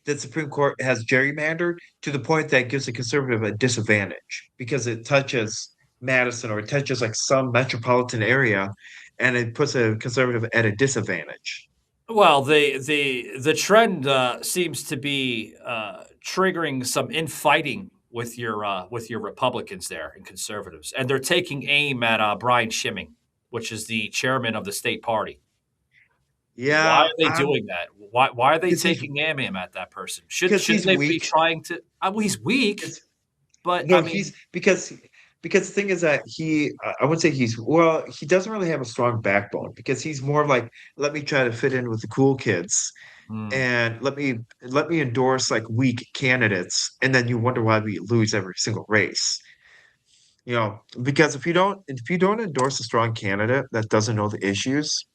Speaker 4: that Supreme Court has gerrymandered to the point that gives a conservative a disadvantage because it touches Madison or it touches like some metropolitan area, and it puts a conservative at a disadvantage.
Speaker 2: Well, the trend seems to be triggering some infighting with your Republicans there and conservatives, and they're taking aim at Brian Schimming, which is the chairman of the state party. Why
Speaker 4: Yeah,
Speaker 2: are they doing that? Why are they
Speaker 4: because
Speaker 2: taking aim at that person?
Speaker 4: because
Speaker 2: Shouldn't
Speaker 4: he's
Speaker 2: they be
Speaker 4: weak.
Speaker 2: trying to? Well, he's weak,
Speaker 4: It's,
Speaker 2: but I
Speaker 4: no,
Speaker 2: mean,
Speaker 4: he's because the thing is that I would say he doesn't really have a strong backbone because he's more like let me try to fit in with the cool kids
Speaker 2: hmm.
Speaker 4: and let me endorse like weak candidates, and then you wonder why we lose every single race. Because if you don't endorse a strong candidate that doesn't know the issues,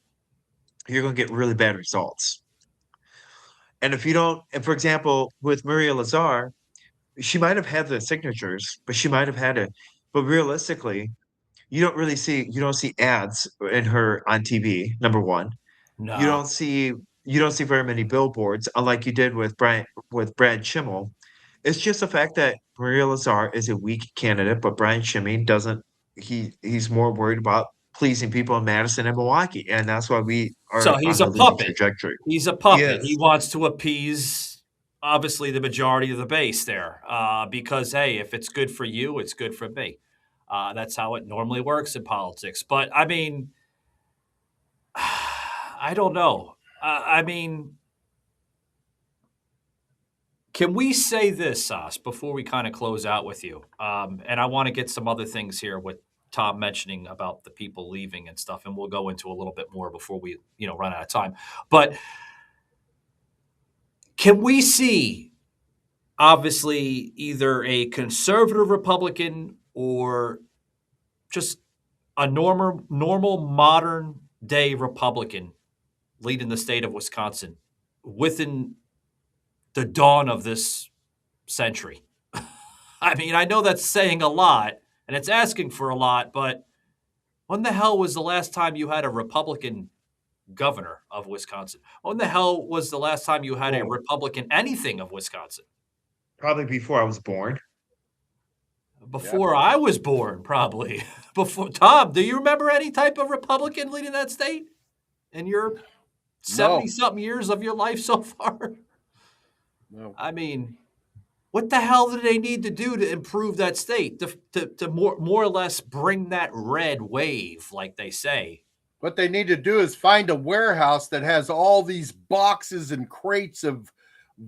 Speaker 4: you're going to get really bad results. And if you don't, and for example, with Maria Lazar, she might have had the signatures, but she might have had it. But realistically, you don't see ads in her on TV, number one. You
Speaker 2: No.
Speaker 4: don't see you don't see very many billboards, unlike you did with Brad Schimmel. It's just the fact that Maria Lazar is a weak candidate, but Brian Schimmel doesn't. He's more worried about pleasing people in Madison and Milwaukee, and that's why we
Speaker 2: So
Speaker 4: are
Speaker 2: he's
Speaker 4: on
Speaker 2: a
Speaker 4: the losing
Speaker 2: puppet.
Speaker 4: trajectory.
Speaker 2: He's a
Speaker 4: He
Speaker 2: puppet. He
Speaker 4: is.
Speaker 2: wants to appease, obviously, the majority of the base there, because hey, if it's good for you, it's good for me. That's how it normally works in politics. But I mean, I don't know. I mean, can we say this, Sas, before we kind of close out with you? And I want to get some other things here with Tom mentioning about the people leaving and stuff, and we'll go into a little bit more before we, run out of time. But can we see, obviously, either a conservative Republican or just a normal modern day Republican leading the state of Wisconsin within the dawn of this century? I mean, I know that's saying a lot and it's asking for a lot, but when the hell was the last time you had a Republican governor of Wisconsin? When the hell was the last time you had a
Speaker 4: Oh,
Speaker 2: Republican anything of Wisconsin?
Speaker 4: probably before I was born.
Speaker 2: before I was born, probably. Before Tom, do you remember any type of Republican leading that state in your 70-something years of your life so far?
Speaker 3: No.
Speaker 2: I mean, what the hell do they need to do to improve that state, to more or less bring that red wave, like they say?
Speaker 3: What they need to do is find a warehouse that has all these boxes and crates of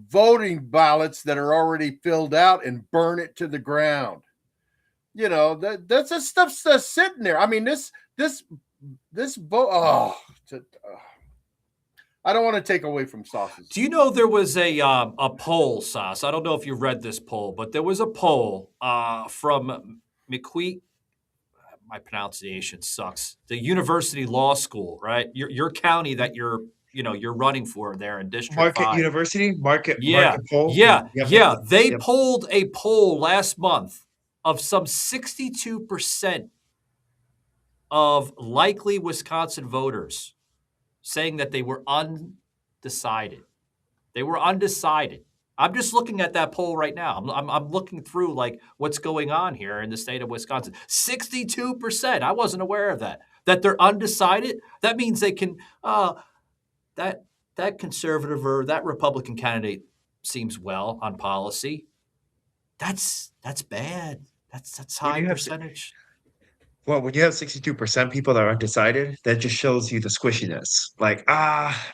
Speaker 3: voting ballots that are already filled out and burn it to the ground. You know, that's the stuff's just sitting there. I mean, this vote. I don't want to take away from sausage.
Speaker 2: Do you know there was a poll, Sauce? I don't know if you read this poll, but there was a poll from Marquette. My pronunciation sucks. The University Law School, right? Your county that you're running for there in District
Speaker 4: Marquette
Speaker 2: 5.
Speaker 4: University, Marquette poll.
Speaker 2: Yeah. They pulled a poll last month of some 62% of likely Wisconsin voters saying that they were undecided. They were undecided. I'm just looking at that poll right now. I'm looking through like what's going on here in the state of Wisconsin. 62%. I wasn't aware of that. That they're undecided. That means they can. That conservative or that Republican candidate seems well on policy. That's bad. That's high percentage.
Speaker 4: Well, when you have 62% people that are undecided, that just shows you the squishiness. Like,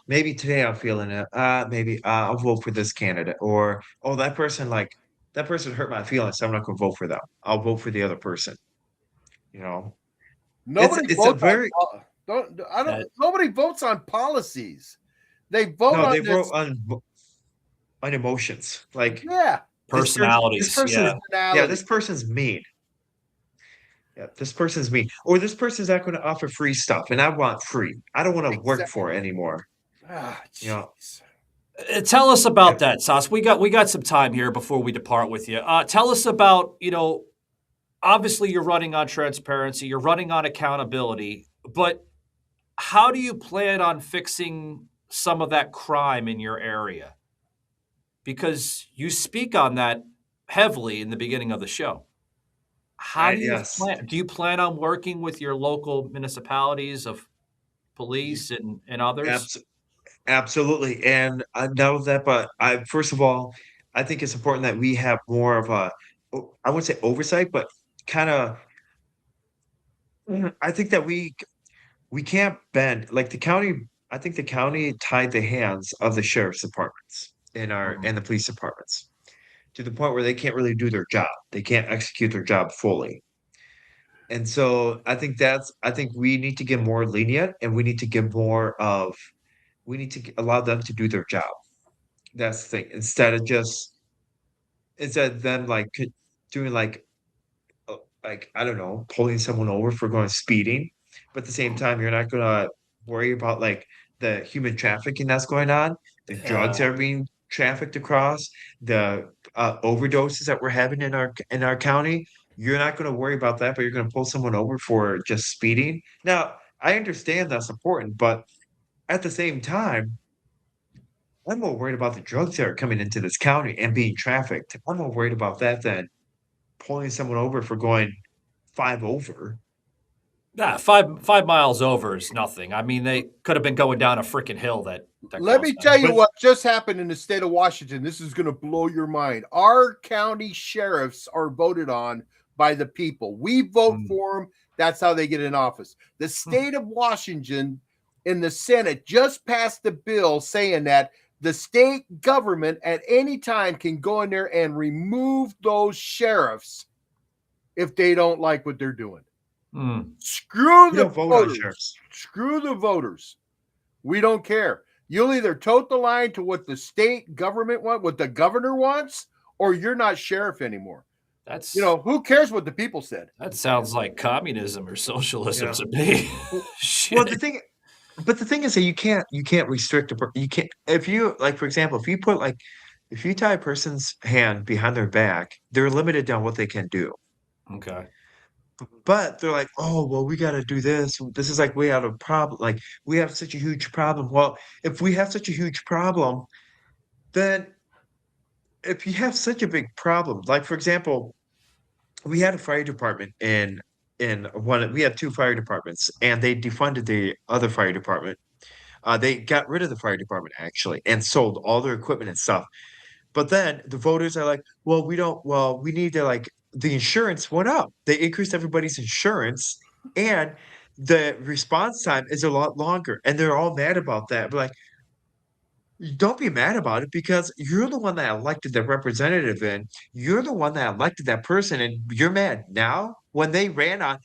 Speaker 4: maybe today I'm feeling it. Maybe I'll vote for this candidate. Or, oh, that person hurt my feelings, so I'm not going to vote for them. I'll vote for the other person. You know,
Speaker 3: Nobody votes on policies. They vote on
Speaker 4: vote on emotions. Like,
Speaker 2: personalities.
Speaker 4: This person's mean. Yeah, this person's mean. Or this person's not going to offer free stuff, and I want free. I don't want to work for it anymore. You know.
Speaker 2: Tell us about that, Sas. We got some time here before we depart with you. Tell us about, obviously you're running on transparency, you're running on accountability, but how do you plan on fixing some of that crime in your area? Because you speak on that heavily in the beginning of the show. How do you plan? Do you plan on working with your local municipalities of police and others?
Speaker 4: Absolutely. And I know that, but first of all, I think it's important that we have more of I wouldn't say oversight, but kind of, I think that we can't bend like the county. I think the county tied the hands of the sheriff's departments and the police departments to the point where they can't really do their job. They can't execute their job fully. And so I think we need to get more lenient, and we need to allow them to do their job. That's the thing. Instead of them doing I don't know, pulling someone over for going speeding, but at the same time, you're not gonna worry about the human trafficking that's going on, the drugs that are being trafficked across, the overdoses that we're having in our county. You're not going to worry about that, but you're going to pull someone over for just speeding. Now, I understand that's important, but at the same time, I'm more worried about the drugs that are coming into this county and being trafficked. I'm more worried about that than pulling someone over for going 5 over.
Speaker 2: Yeah, 5 miles over is nothing. I mean, they could have been going down a freaking hill.
Speaker 3: Let me tell you what just happened in the state of Washington. This is going to blow your mind. Our county sheriffs are voted on by the people. We vote for them. That's how they get in office. The state of Washington in the Senate just passed a bill saying that the state government at any time can go in there and remove those sheriffs if they don't like what they're doing. Screw the voters. Screw the voters. We don't care. You'll either tote the line to what the state government wants, what the governor wants, or you're not sheriff anymore.
Speaker 2: That's
Speaker 3: who cares what the people said?
Speaker 2: That sounds like communism or socialism to me.
Speaker 4: Well, the thing is that you can't restrict you can't, if you for example, if you tie a person's hand behind their back, they're limited on what they can do.
Speaker 2: Okay.
Speaker 4: But they're like, oh, well, we got to do this. This is we have a problem. We have such a huge problem. Well, if we have such a huge problem, then if you have such a big problem, for example, we had a fire department in one. We had two fire departments, and they defunded the other fire department. They got rid of the fire department actually and sold all their equipment and stuff. But then the voters are like, well, we don't, well, we need to like, the insurance went up. They increased everybody's insurance, and the response time is a lot longer. And they're all mad about that. But like, don't be mad about it because you're the one that elected the representative in. You're the one that elected that person, and you're mad. Now, when they ran on,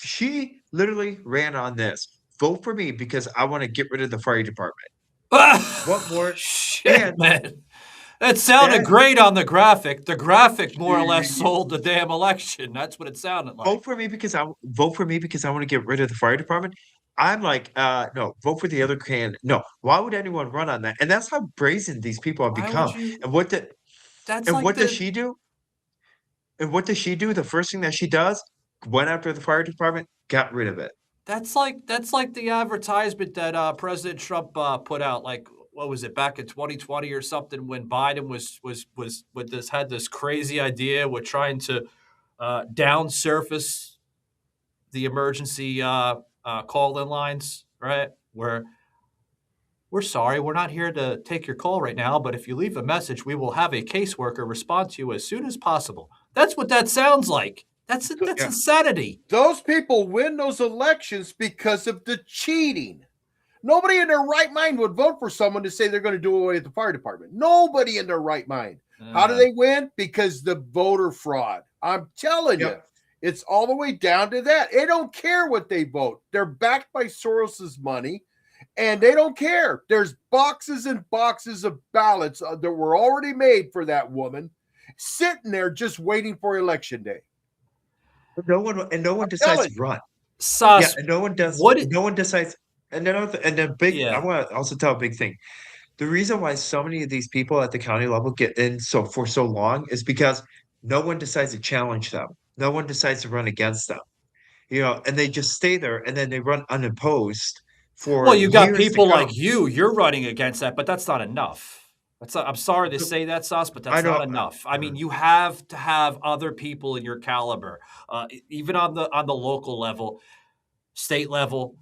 Speaker 4: she literally ran on this. Vote for me because I want to get rid of the fire department. What more?
Speaker 2: Shit,
Speaker 4: And
Speaker 2: man. That sounded
Speaker 4: that
Speaker 2: great on the graphic. The graphic more or less sold the damn election. That's what it sounded like.
Speaker 4: vote for me because I want to get rid of the fire department. I'm like, no, vote for the other candidate. No, why would anyone run on that? And that's how brazen these people have
Speaker 2: Why would
Speaker 4: become.
Speaker 2: you?
Speaker 4: And what did
Speaker 2: That's
Speaker 4: and
Speaker 2: like
Speaker 4: what does
Speaker 2: the
Speaker 4: she do? And what does she do? The first thing that she does, went after the fire department, got rid of it.
Speaker 2: that's like the advertisement that President Trump put out. Like what was it back in 2020 or something when Biden was with this had this crazy idea with trying to down surface the emergency call-in lines, right? Where we're sorry, we're not here to take your call right now, but if you leave a message, we will have a caseworker respond to you as soon as possible. That's what that sounds like. That's
Speaker 4: Yeah.
Speaker 2: insanity.
Speaker 3: Those people win those elections because of the cheating. Nobody in their right mind would vote for someone to say they're going to do away with the fire department. Nobody in their right mind. How do they win? Because the voter fraud. I'm telling you,
Speaker 4: Yep.
Speaker 3: it's all the way down to that. They don't care what they vote. They're backed by Soros's money, and they don't care. There's boxes and boxes of ballots that were already made for that woman sitting there just waiting for election day.
Speaker 4: No one decides to run.
Speaker 2: Sauce,
Speaker 4: Yeah, and no one does.
Speaker 2: what it-
Speaker 4: No one decides. And then, and the big.
Speaker 2: Yeah.
Speaker 4: I want to also tell a big thing. The reason why so many of these people at the county level get in for so long is because no one decides to challenge them. No one decides to run against them. And they just stay there, and then they run unopposed for
Speaker 2: Well, you got
Speaker 4: years to
Speaker 2: people like
Speaker 4: come.
Speaker 2: you're running against that, but that's not enough. I'm sorry to say that, Sauce, but
Speaker 4: I
Speaker 2: that's not
Speaker 4: know.
Speaker 2: enough. I mean, you have to have other people in your caliber, even on the local level, state level,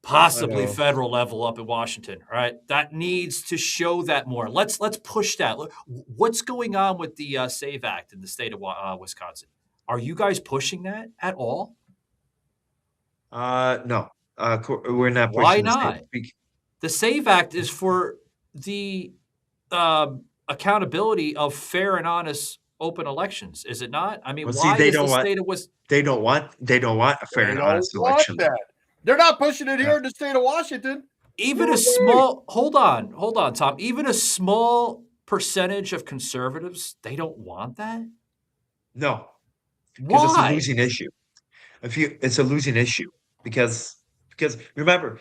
Speaker 2: possibly
Speaker 4: know.
Speaker 2: federal level up in Washington. Right, that needs to show that more. Let's push that. What's going on with the SAVE Act in the state of Wisconsin? Are you guys pushing that at all?
Speaker 4: No. We're not
Speaker 2: Why
Speaker 4: pushing this
Speaker 2: not?
Speaker 4: thing.
Speaker 2: The SAVE Act is for the accountability of fair and honest open elections, is it not? I mean,
Speaker 4: Well, see,
Speaker 2: why
Speaker 4: they
Speaker 2: is
Speaker 4: don't
Speaker 2: the
Speaker 4: want.
Speaker 2: state of Wisconsin?
Speaker 4: They don't want a fair
Speaker 3: They
Speaker 4: and
Speaker 3: don't
Speaker 4: honest
Speaker 3: want
Speaker 4: election.
Speaker 3: that. They're not pushing it
Speaker 4: Yeah.
Speaker 3: here in the state of Washington.
Speaker 2: Even a small hold on, Tom. Even a small percentage of conservatives, they don't want that.
Speaker 4: No, because it's a
Speaker 2: Why?
Speaker 4: losing issue. It's a losing issue because remember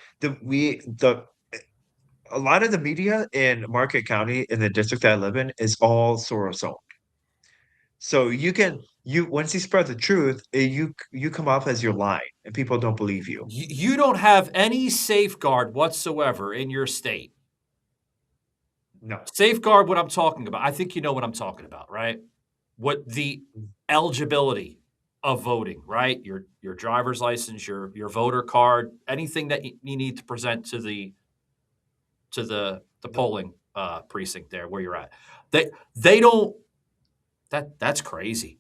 Speaker 4: a lot of the media in Marquette County in the district that I live in is all Soros owned. So once you spread the truth, you come off as you're lying and people don't believe you.
Speaker 2: You don't have any safeguard whatsoever in your state.
Speaker 4: No.
Speaker 2: Safeguard what I'm talking about. I think you know what I'm talking about, right? What the eligibility of voting, right? Your driver's license, your voter card, anything that you need to present to the polling precinct there where you're at. They don't. That's crazy.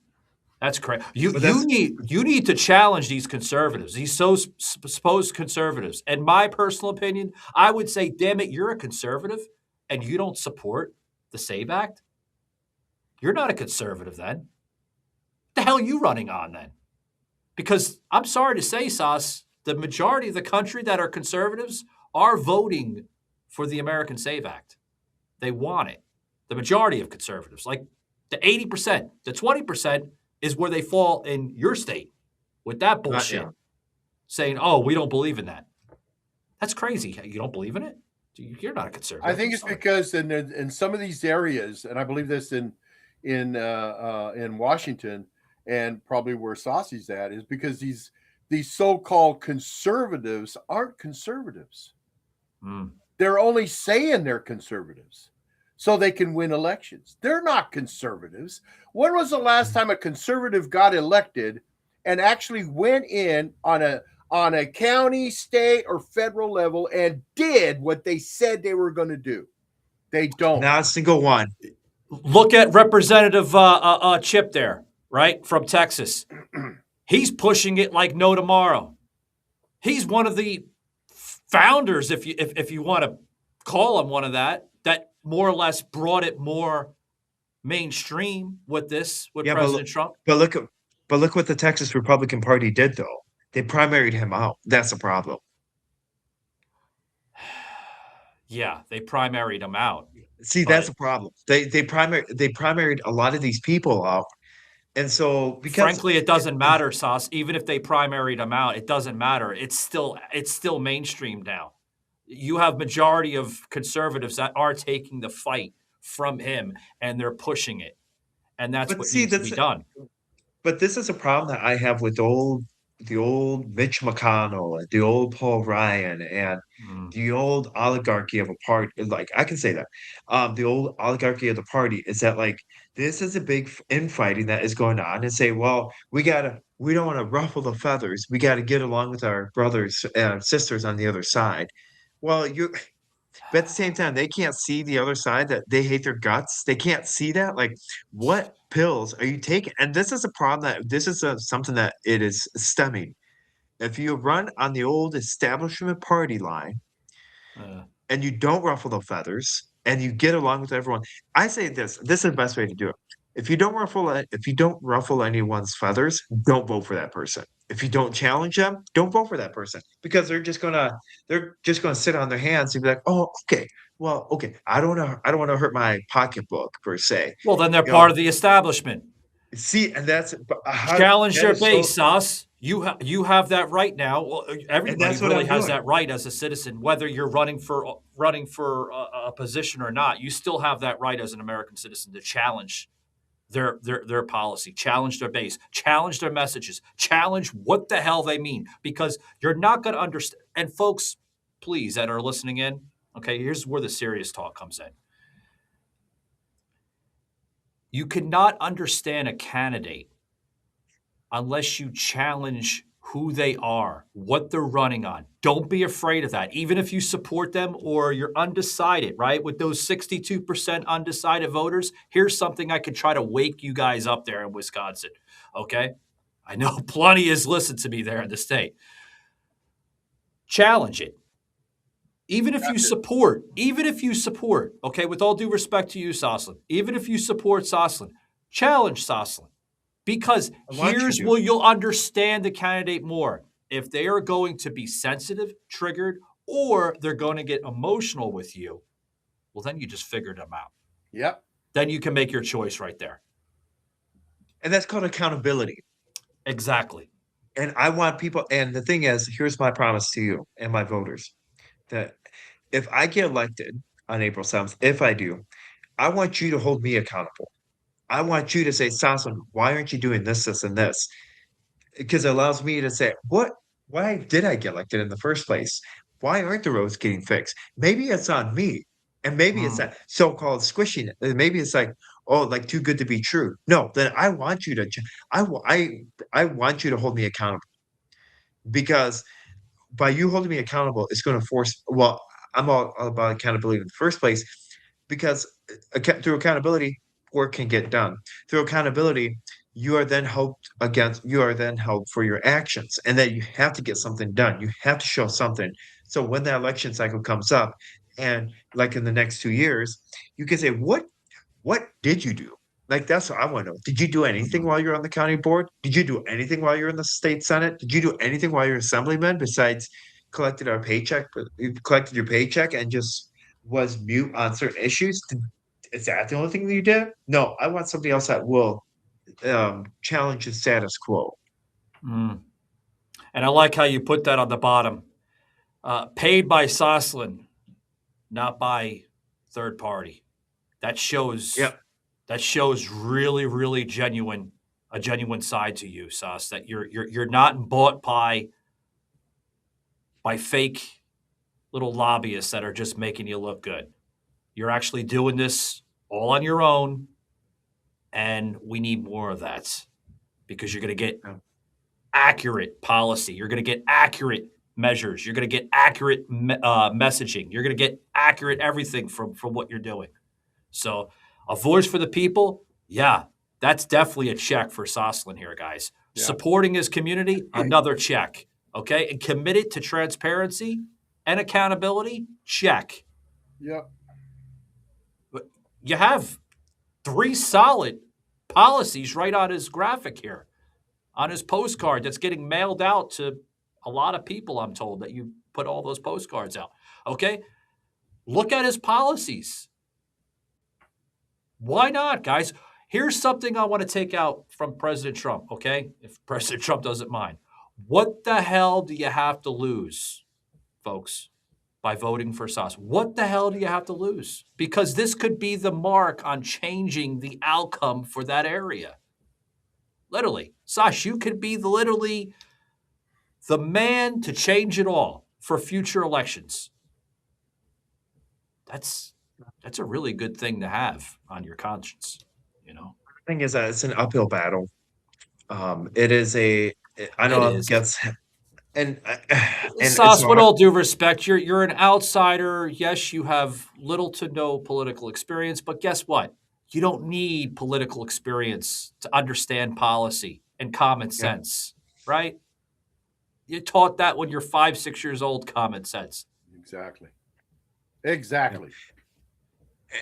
Speaker 2: That's crazy. You need to challenge these conservatives, these supposed conservatives. And my personal opinion, I would say, damn it, you're a conservative and you don't support the SAVE Act. You're not a conservative then. What the hell are you running on then? Because I'm sorry to say, Sauce, the majority of the country that are conservatives are voting for the American SAVE Act. They want it. The majority of conservatives, like the 80%, the 20% is where they fall in your state with that bullshit, saying, oh, we don't believe in that. That's crazy. You don't believe in it? You're not a conservative.
Speaker 3: I think it's because in some of these areas, and I believe this in Washington and probably where Saucy's at, is because these so-called conservatives aren't conservatives. They're only saying they're conservatives. so they can win elections. They're not conservatives. When was the last time a conservative got elected and actually went in on a county, state, or federal level and did what they said they were going to do? They don't.
Speaker 4: Not a single one.
Speaker 2: Look at Representative Chip there, right, from Texas. He's pushing it like no tomorrow. He's one of the founders, if you want to call him one of that more or less brought it more mainstream with President Trump.
Speaker 4: But look what the Texas Republican Party did, though. They primaried him out. That's a problem.
Speaker 2: Yeah, they primaried him out.
Speaker 4: See, that's a problem. They primaried a lot of these people out. And so, because
Speaker 2: frankly, it doesn't matter, Sauce. Even if they primaried him out, it doesn't matter. It's still mainstream now. You have majority of conservatives that are taking the fight from him, and they're pushing it, and that's what needs to be done.
Speaker 4: But this is a problem that I have with the old Mitch McConnell and the old Paul Ryan and the old oligarchy of a party. Like, I can say that the old oligarchy of the party is that, like, this is a big infighting that is going on, and say, well, we don't want to ruffle the feathers. We got to get along with our brothers and sisters on the other side. Well, but at the same time, they can't see the other side, that they hate their guts. They can't see that. Like, what pills are you taking? And this is a problem something that it is stemming. If you run on the old establishment party line and you don't ruffle the feathers and you get along with everyone, I say this is the best way to do it. If you don't ruffle anyone's feathers, don't vote for that person. If you don't challenge them, don't vote for that person, because they're just gonna sit on their hands and be like, oh, okay, well, okay, I don't want to hurt my pocketbook per se.
Speaker 2: Well, then they're part of the establishment.
Speaker 4: See, and that's
Speaker 2: challenge their base, Sauce. You have that right now. Well, everybody really has that right as a citizen, whether you're running for a position or not. You still have that right as an American citizen to challenge their policy, challenge their base, challenge their messages, challenge what the hell they mean, because you're not going to understand. And folks, please, that are listening in, okay, here's where the serious talk comes in. You cannot understand a candidate unless you challenge who they are, what they're running on. Don't be afraid of that. Even if you support them or you're undecided, right? With those 62% undecided voters, here's something I could try to wake you guys up there in Wisconsin, okay? I know plenty has listened to me there in the state. Challenge it. Even if you support, okay, with all due respect to you, Soslan, even if you support Soslan, challenge Soslan. Because here's where you'll understand the candidate more. If they are going to be sensitive, triggered, or they're going to get emotional with you, well, then you just figured them out.
Speaker 3: Yep.
Speaker 2: Then you can make your choice right there.
Speaker 4: And that's called accountability.
Speaker 2: Exactly.
Speaker 4: And I want people, and the thing is, here's my promise to you and my voters, that if I get elected on April 7th, if I do, I want you to hold me accountable. I want you to say, Soslan, why aren't you doing this, this, and this? Because it allows me to say, why did I get elected in the first place? Why aren't the roads getting fixed? Maybe it's on me. And maybe it's that so-called squishing. Maybe it's like, oh, like too good to be true. No, then I want you to, I want you to hold me accountable. Because by you holding me accountable, it's going to force, well, I'm all about accountability in the first place, because through accountability, work can get done. Through accountability, you are then held for your actions, and that you have to get something done. You have to show something. So when that election cycle comes up, and like in the next 2 years, you can say, what did you do? Like, that's what I want to know. Did you do anything while you're on the county board? Did you do anything while you're in the state senate? Did you do anything while you're assemblyman besides collected your paycheck and just was mute on certain issues? Is that the only thing that you did? No, I want somebody else that will challenge the status quo.
Speaker 2: And I like how you put that on the bottom. Paid by Soslan, not by third party. That shows.
Speaker 4: Yep.
Speaker 2: That shows really, really a genuine side to you, Sauce. That you're not bought by fake little lobbyists that are just making you look good. You're actually doing this all on your own, and we need more of that because you're going to get accurate policy. You're going to get accurate measures. You're going to get accurate messaging. You're going to get accurate everything from what you're doing. So a voice for the people, yeah, that's definitely a check for Soslan here, guys. Yeah. Supporting his community, another check. Okay, and committed to transparency and accountability, check.
Speaker 3: Yep.
Speaker 2: But you have 3 solid policies right on his graphic here, on his postcard that's getting mailed out to a lot of people, I'm told, that you put all those postcards out. Okay? Look at his policies. Why not, guys? Here's something I want to take out from President Trump, okay? If President Trump doesn't mind. What the hell do you have to lose, folks, by voting for Sos? What the hell do you have to lose? Because this could be the mark on changing the outcome for that area. Literally. Sas, you could be literally the man to change it all for future elections. That's a really good thing to have on your conscience, you know?
Speaker 4: The thing is that it's an uphill battle. It is a, I know it gets, and
Speaker 2: Sas, with all due respect, you're an outsider. Yes, you have little to no political experience, but guess what? You don't need political experience to understand policy and common sense, right? You're taught that when you're 5, 6 years old, common sense.
Speaker 3: Exactly.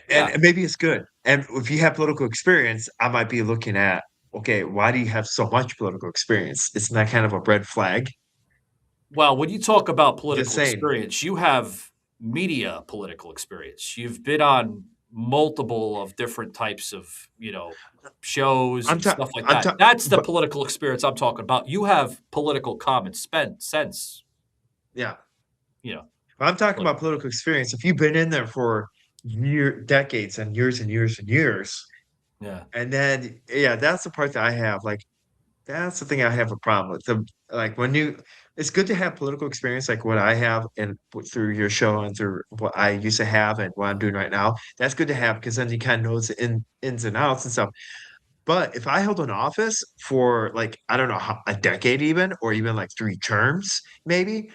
Speaker 4: And maybe it's good. And if you have political experience, I might be looking at, okay, why do you have so much political experience? Isn't that kind of a red flag?
Speaker 2: Well, when you talk about political experience, you have media political experience. You've been on multiple of different types of, shows and stuff like that. That's the political experience I'm talking about. You have political common sense.
Speaker 4: Yeah. I'm talking about political experience. If you've been in there for decades and years and years and years, and then that's the part that I have. Like, that's the thing I have a problem with. It's good to have political experience like what I have and through your show and through what I used to have and what I'm doing right now. That's good to have because then you kind of know the ins and outs and stuff. But if I held an office for I don't know, a decade even, or even 3 terms, maybe,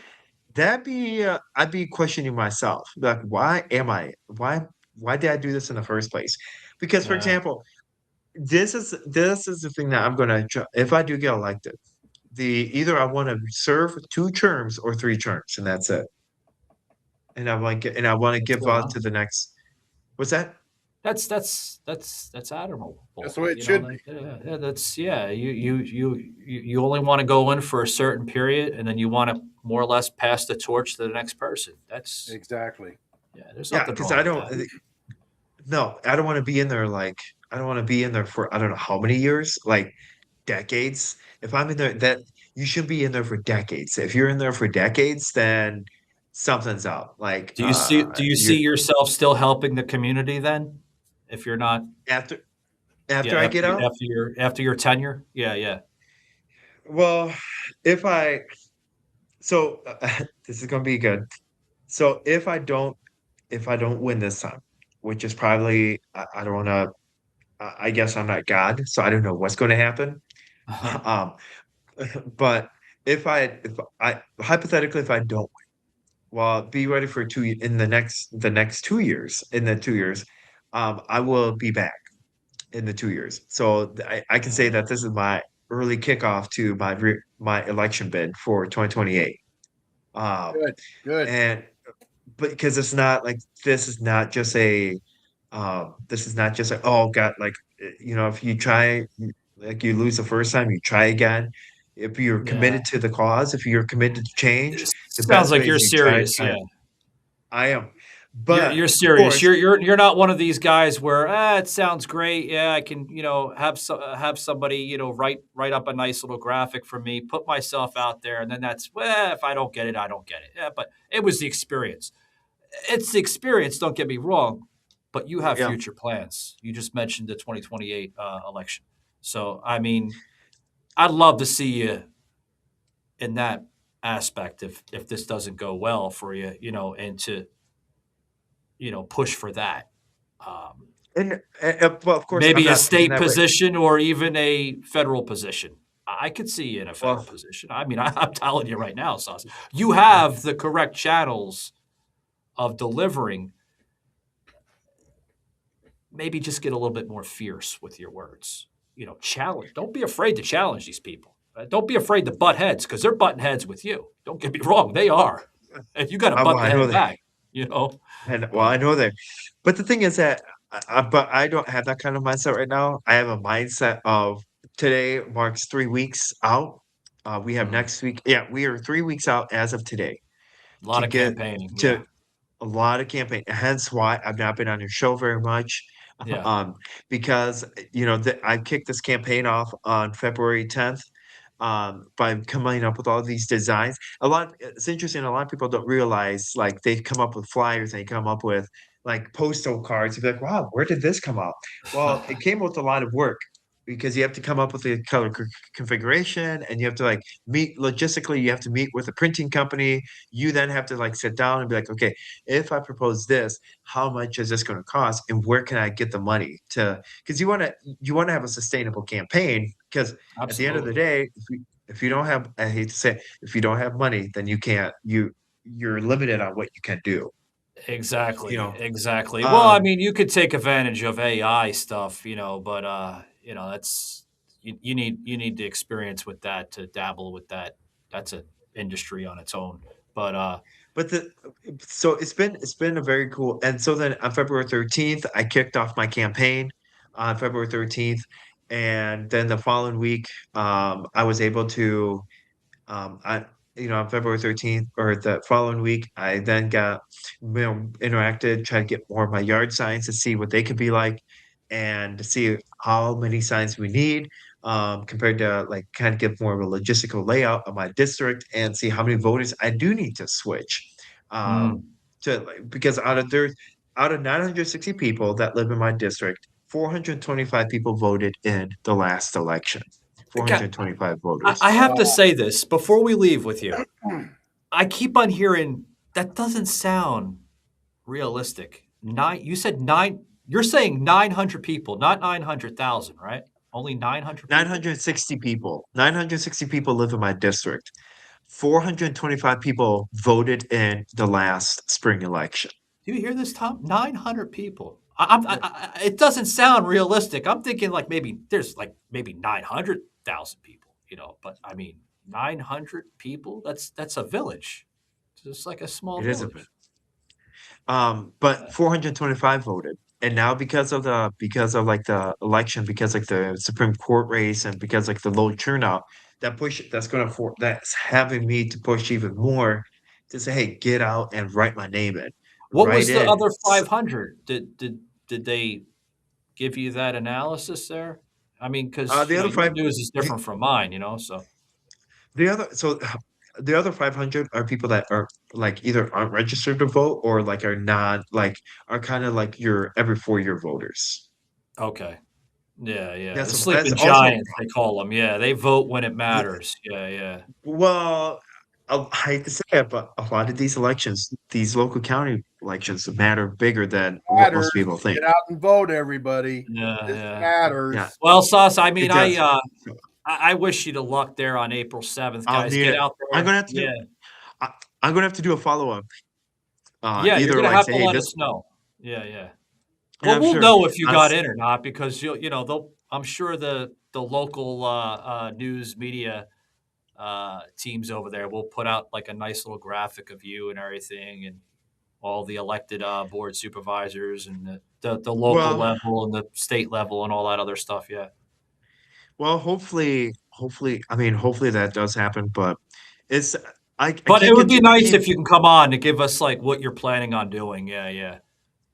Speaker 4: that'd be I'd be questioning myself. Like, why did I do this in the first place? Because, for example, this is the thing that I'm gonna, if I do get elected, either I want to serve 2 terms or 3 terms, and that's it. And I want to give out to the next. What's that?
Speaker 2: That's admirable.
Speaker 3: That's the way it should be.
Speaker 2: You only want to go in for a certain period, and then you want to more or less pass the torch to the next person. That's
Speaker 3: exactly.
Speaker 2: Yeah, there's nothing
Speaker 4: because I don't. No, I don't want to be in there I don't want to be in there for I don't know how many years, decades. If I'm in there, that you should be in there for decades. If you're in there for decades, then something's up.
Speaker 2: Do you see yourself still helping the community then? If you're not
Speaker 4: after I get out
Speaker 2: after your tenure? Yeah.
Speaker 4: Well, this is gonna be good. So if I don't win this time, which is probably I don't want to. I guess I'm not God, so I don't know what's going to happen. But if I hypothetically, if I don't win, well, be ready for the next 2 years. In the 2 years, I will be back in the 2 years. So I can say that this is my early kickoff to my election bid for 2028.
Speaker 3: Good.
Speaker 4: But because it's not this is not just oh God, if you try, you lose the first time, you try again. If you're committed to the cause, if you're committed to change,
Speaker 2: it sounds like you're serious. Yeah,
Speaker 4: I am. But
Speaker 2: you're serious. You're not one of these guys where it sounds great. Yeah, I can have somebody write up a nice little graphic for me, put myself out there, and then that's if I don't get it, I don't get it. Yeah, but it was the experience. It's the experience. Don't get me wrong, but you have future plans. You just mentioned the 2028 election, so I mean, I'd love to see you in that aspect if this doesn't go well for you, and to push for that.
Speaker 4: And well, of course, I'm
Speaker 2: Maybe a
Speaker 4: not thinking
Speaker 2: state
Speaker 4: that way.
Speaker 2: position or even a federal position. I could see you in a federal
Speaker 4: Well,
Speaker 2: position. I mean, I'm telling you right now, Sauce, you have the correct channels of delivering. Maybe just get a little bit more fierce with your words. Challenge. Don't be afraid to challenge these people. Don't be afraid to butt heads because they're butting heads with you. Don't get me wrong, they are, and you got to
Speaker 4: well,
Speaker 2: butt the
Speaker 4: I know
Speaker 2: head
Speaker 4: that.
Speaker 2: back. You know.
Speaker 4: And well, I know that, but the thing is that, but I don't have that kind of mindset right now. I have a mindset of today marks 3 weeks out. We have
Speaker 2: Mm.
Speaker 4: next week. Yeah, we are 3 weeks out as of today
Speaker 2: A lot
Speaker 4: to
Speaker 2: of
Speaker 4: get
Speaker 2: campaigning.
Speaker 4: to
Speaker 2: Yeah.
Speaker 4: a lot of campaign. Hence why I've not been on your show very much.
Speaker 2: Yeah.
Speaker 4: Because I kicked this campaign off on February 10th. By coming up with all these designs. It's interesting, a lot of people don't realize, like, they come up with flyers, they come up with, like, postal cards, you'd be like, "Wow, where did this come up?" Well, it came with a lot of work because you have to come up with the color configuration, and you have to, like, logistically, you have to meet with a printing company. You then have to, like, sit down and be like, "Okay, if I propose this, how much is this gonna cost, and where can I get the money to?" Because you wanna have a sustainable campaign, because at the end of the
Speaker 2: Absolutely.
Speaker 4: day, if you don't have, I hate to say it, if you don't have money, then you're limited on what you can do, you
Speaker 2: Exactly,
Speaker 4: know?
Speaker 2: exactly. Well, I
Speaker 4: Um,
Speaker 2: mean, you could take advantage of AI stuff, but that's you need the experience with that to dabble with that. That's an industry on its own. But
Speaker 4: but so it's been a very cool, and so then on February 13th, I kicked off my campaign on February 13th, and then the following week, I was able to, on February 13th or the following week, I then interacted, tried to get more of my yard signs to see what they could be like and to see how many signs we need, compared to, like, kind of get more of a logistical layout of my district and see how many voters I do need to switch.
Speaker 2: mm,
Speaker 4: Because out of 960 people that live in my district, 425 people voted in the last election.
Speaker 2: again,
Speaker 4: 425
Speaker 2: I
Speaker 4: voters.
Speaker 2: have to say this before we leave with you. I keep on hearing that doesn't sound realistic. You said nine. You're saying 900 people, not 900,000, right? Only 900 people.
Speaker 4: 960 people live in my district. 425 people voted in the last spring election.
Speaker 2: Do you hear this, Tom? 900 people. It doesn't sound realistic. I'm thinking like maybe 900,000 people, but I mean, 900 people, that's a village. It's just like a small
Speaker 4: It is a
Speaker 2: village.
Speaker 4: bit. But 425 voted. And now because of like the election, because like the Supreme Court race and because like the low turnout, that's having me to push even more to say, hey, get out and write my name in.
Speaker 2: What
Speaker 4: Write
Speaker 2: was the
Speaker 4: in.
Speaker 2: other 500? Did they give you that analysis there? I mean, because
Speaker 4: The other
Speaker 2: your
Speaker 4: five
Speaker 2: news is
Speaker 4: the,
Speaker 2: different from mine, so
Speaker 4: the other so the other 500 are people that are like either aren't registered to vote or like are not like are kind of like your every 4 year voters.
Speaker 2: okay. Yeah, yeah. The
Speaker 4: That's
Speaker 2: sleeping
Speaker 4: also
Speaker 2: giants, they call them. Yeah, they vote when it matters. Yeah, yeah.
Speaker 4: well, I hate to say it, but a lot of these elections, these local county elections matter bigger than what
Speaker 3: Matters.
Speaker 4: most people think.
Speaker 3: Get out and vote, everybody.
Speaker 2: Yeah,
Speaker 3: This
Speaker 2: yeah.
Speaker 4: Yeah,
Speaker 3: matters.
Speaker 2: Well, Sauce, I mean,
Speaker 4: it does.
Speaker 2: I wish you the luck there on April 7th,
Speaker 4: I'll
Speaker 2: guys.
Speaker 4: need
Speaker 2: Get
Speaker 4: it.
Speaker 2: out
Speaker 4: I'm
Speaker 2: there.
Speaker 4: gonna have to do
Speaker 2: Yeah.
Speaker 4: I, I'm gonna have to do a follow-up.
Speaker 2: Yeah, you're
Speaker 4: Either
Speaker 2: gonna
Speaker 4: like
Speaker 2: have
Speaker 4: say,
Speaker 2: to
Speaker 4: hey,
Speaker 2: let
Speaker 4: this,
Speaker 2: us know. Yeah, yeah.
Speaker 4: and
Speaker 2: Well,
Speaker 4: I'm
Speaker 2: we'll
Speaker 4: sure
Speaker 2: know if you
Speaker 4: on
Speaker 2: got in or not because they'll I'm sure the local news media teams over there will put out like a nice little graphic of you and everything and all the elected board supervisors and the local
Speaker 4: well,
Speaker 2: level and the state level and all that other stuff. Yeah.
Speaker 4: hopefully, I mean, hopefully that does happen, but it's I
Speaker 2: But it
Speaker 4: keep
Speaker 2: would be
Speaker 4: getting I
Speaker 2: nice
Speaker 4: keep
Speaker 2: if you can come on to give us like what you're planning on doing. Yeah, yeah.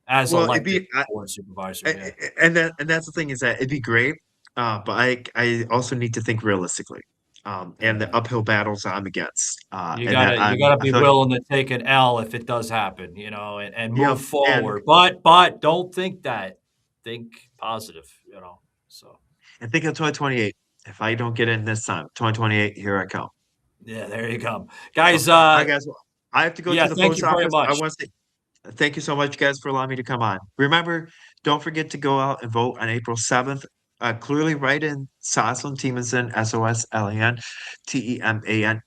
Speaker 2: As
Speaker 4: well, it'd
Speaker 2: elected
Speaker 4: be
Speaker 2: board supervisor. Yeah.
Speaker 4: and that's the thing is that it'd be great, but I also need to think realistically, and the
Speaker 2: Yeah.
Speaker 4: uphill battles I'm against,
Speaker 2: You
Speaker 4: and that
Speaker 2: gotta you gotta
Speaker 4: I
Speaker 2: be
Speaker 4: feel like
Speaker 2: willing to take an L if it does happen, and move
Speaker 4: yeah, and
Speaker 2: forward. But don't think that. Think positive, So
Speaker 4: think of 2028. If I don't get in this time, 2028, here I come.
Speaker 2: yeah, there you go.
Speaker 4: So,
Speaker 2: Guys,
Speaker 4: all right, guys, well, I have to go
Speaker 2: yeah,
Speaker 4: to the
Speaker 2: thank
Speaker 4: post
Speaker 2: you very
Speaker 4: office. I
Speaker 2: much.
Speaker 4: want to say thank you so much, guys, for allowing me to come on. Remember, don't forget to go out and vote on April 7th. Clearly write in Soslan Temanson,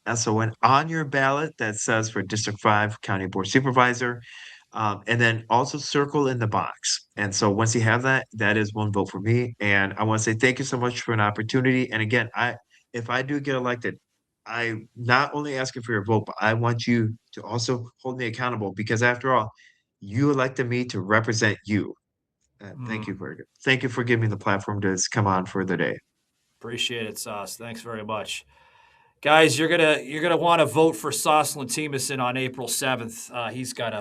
Speaker 4: Soslan on your ballot that says for District 5 County Board Supervisor. And then also circle in the box. And so once you have that, that is one vote for me. And I want to say thank you so much for an opportunity. And again, if I do get elected, I'm not only asking for your vote, but I want you to also hold me accountable because after all, you elected me to represent you. Thank you for giving me the platform to come on for the day.
Speaker 2: Appreciate it, Sauce. Thanks very much. Guys, you're gonna want to vote for Soslan Temanson on April 7th. He's got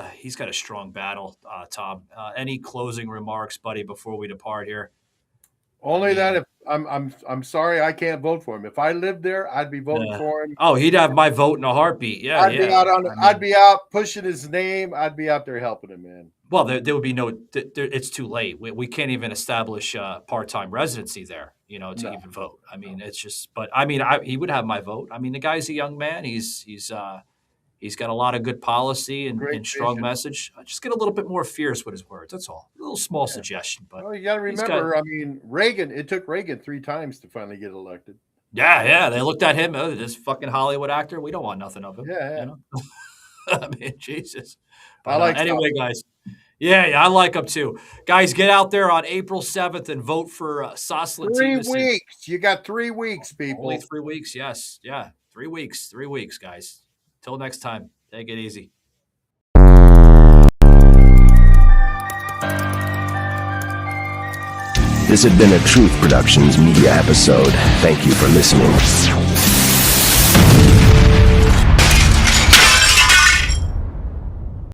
Speaker 2: a strong battle, Tom. Any closing remarks, buddy, before we depart here?
Speaker 3: Only that if I'm sorry I can't vote for him. If I lived there, I'd be voting for him.
Speaker 2: Oh, he'd have my vote in a heartbeat. Yeah,
Speaker 3: I'd be out pushing his name. I'd be out there helping him, man.
Speaker 2: Well, there would be it's too late. We can't even establish part-time residency there, to even vote. I mean, it's just. But I mean, he would have my vote. I mean, the guy's a young man. He's got a lot of good policy and strong message. Just get a little bit more fierce with his words. That's all. A little small suggestion, but
Speaker 3: you got to remember. I mean, Reagan. It took Reagan 3 times to finally get elected.
Speaker 2: Yeah. They looked at him. Oh, this fucking Hollywood actor. We don't want nothing of him.
Speaker 3: Yeah.
Speaker 2: I mean, Jesus. But, anyway, guys. Yeah, I like him too. Guys, get out there on April 7th and vote for Soslan Temanson.
Speaker 3: 3 weeks. You got 3 weeks, people.
Speaker 2: Only 3 weeks, yes. Yeah, 3 weeks. 3 weeks, guys. Till next time, take it easy.
Speaker 1: This had been a Truth Productions media episode. Thank you for listening.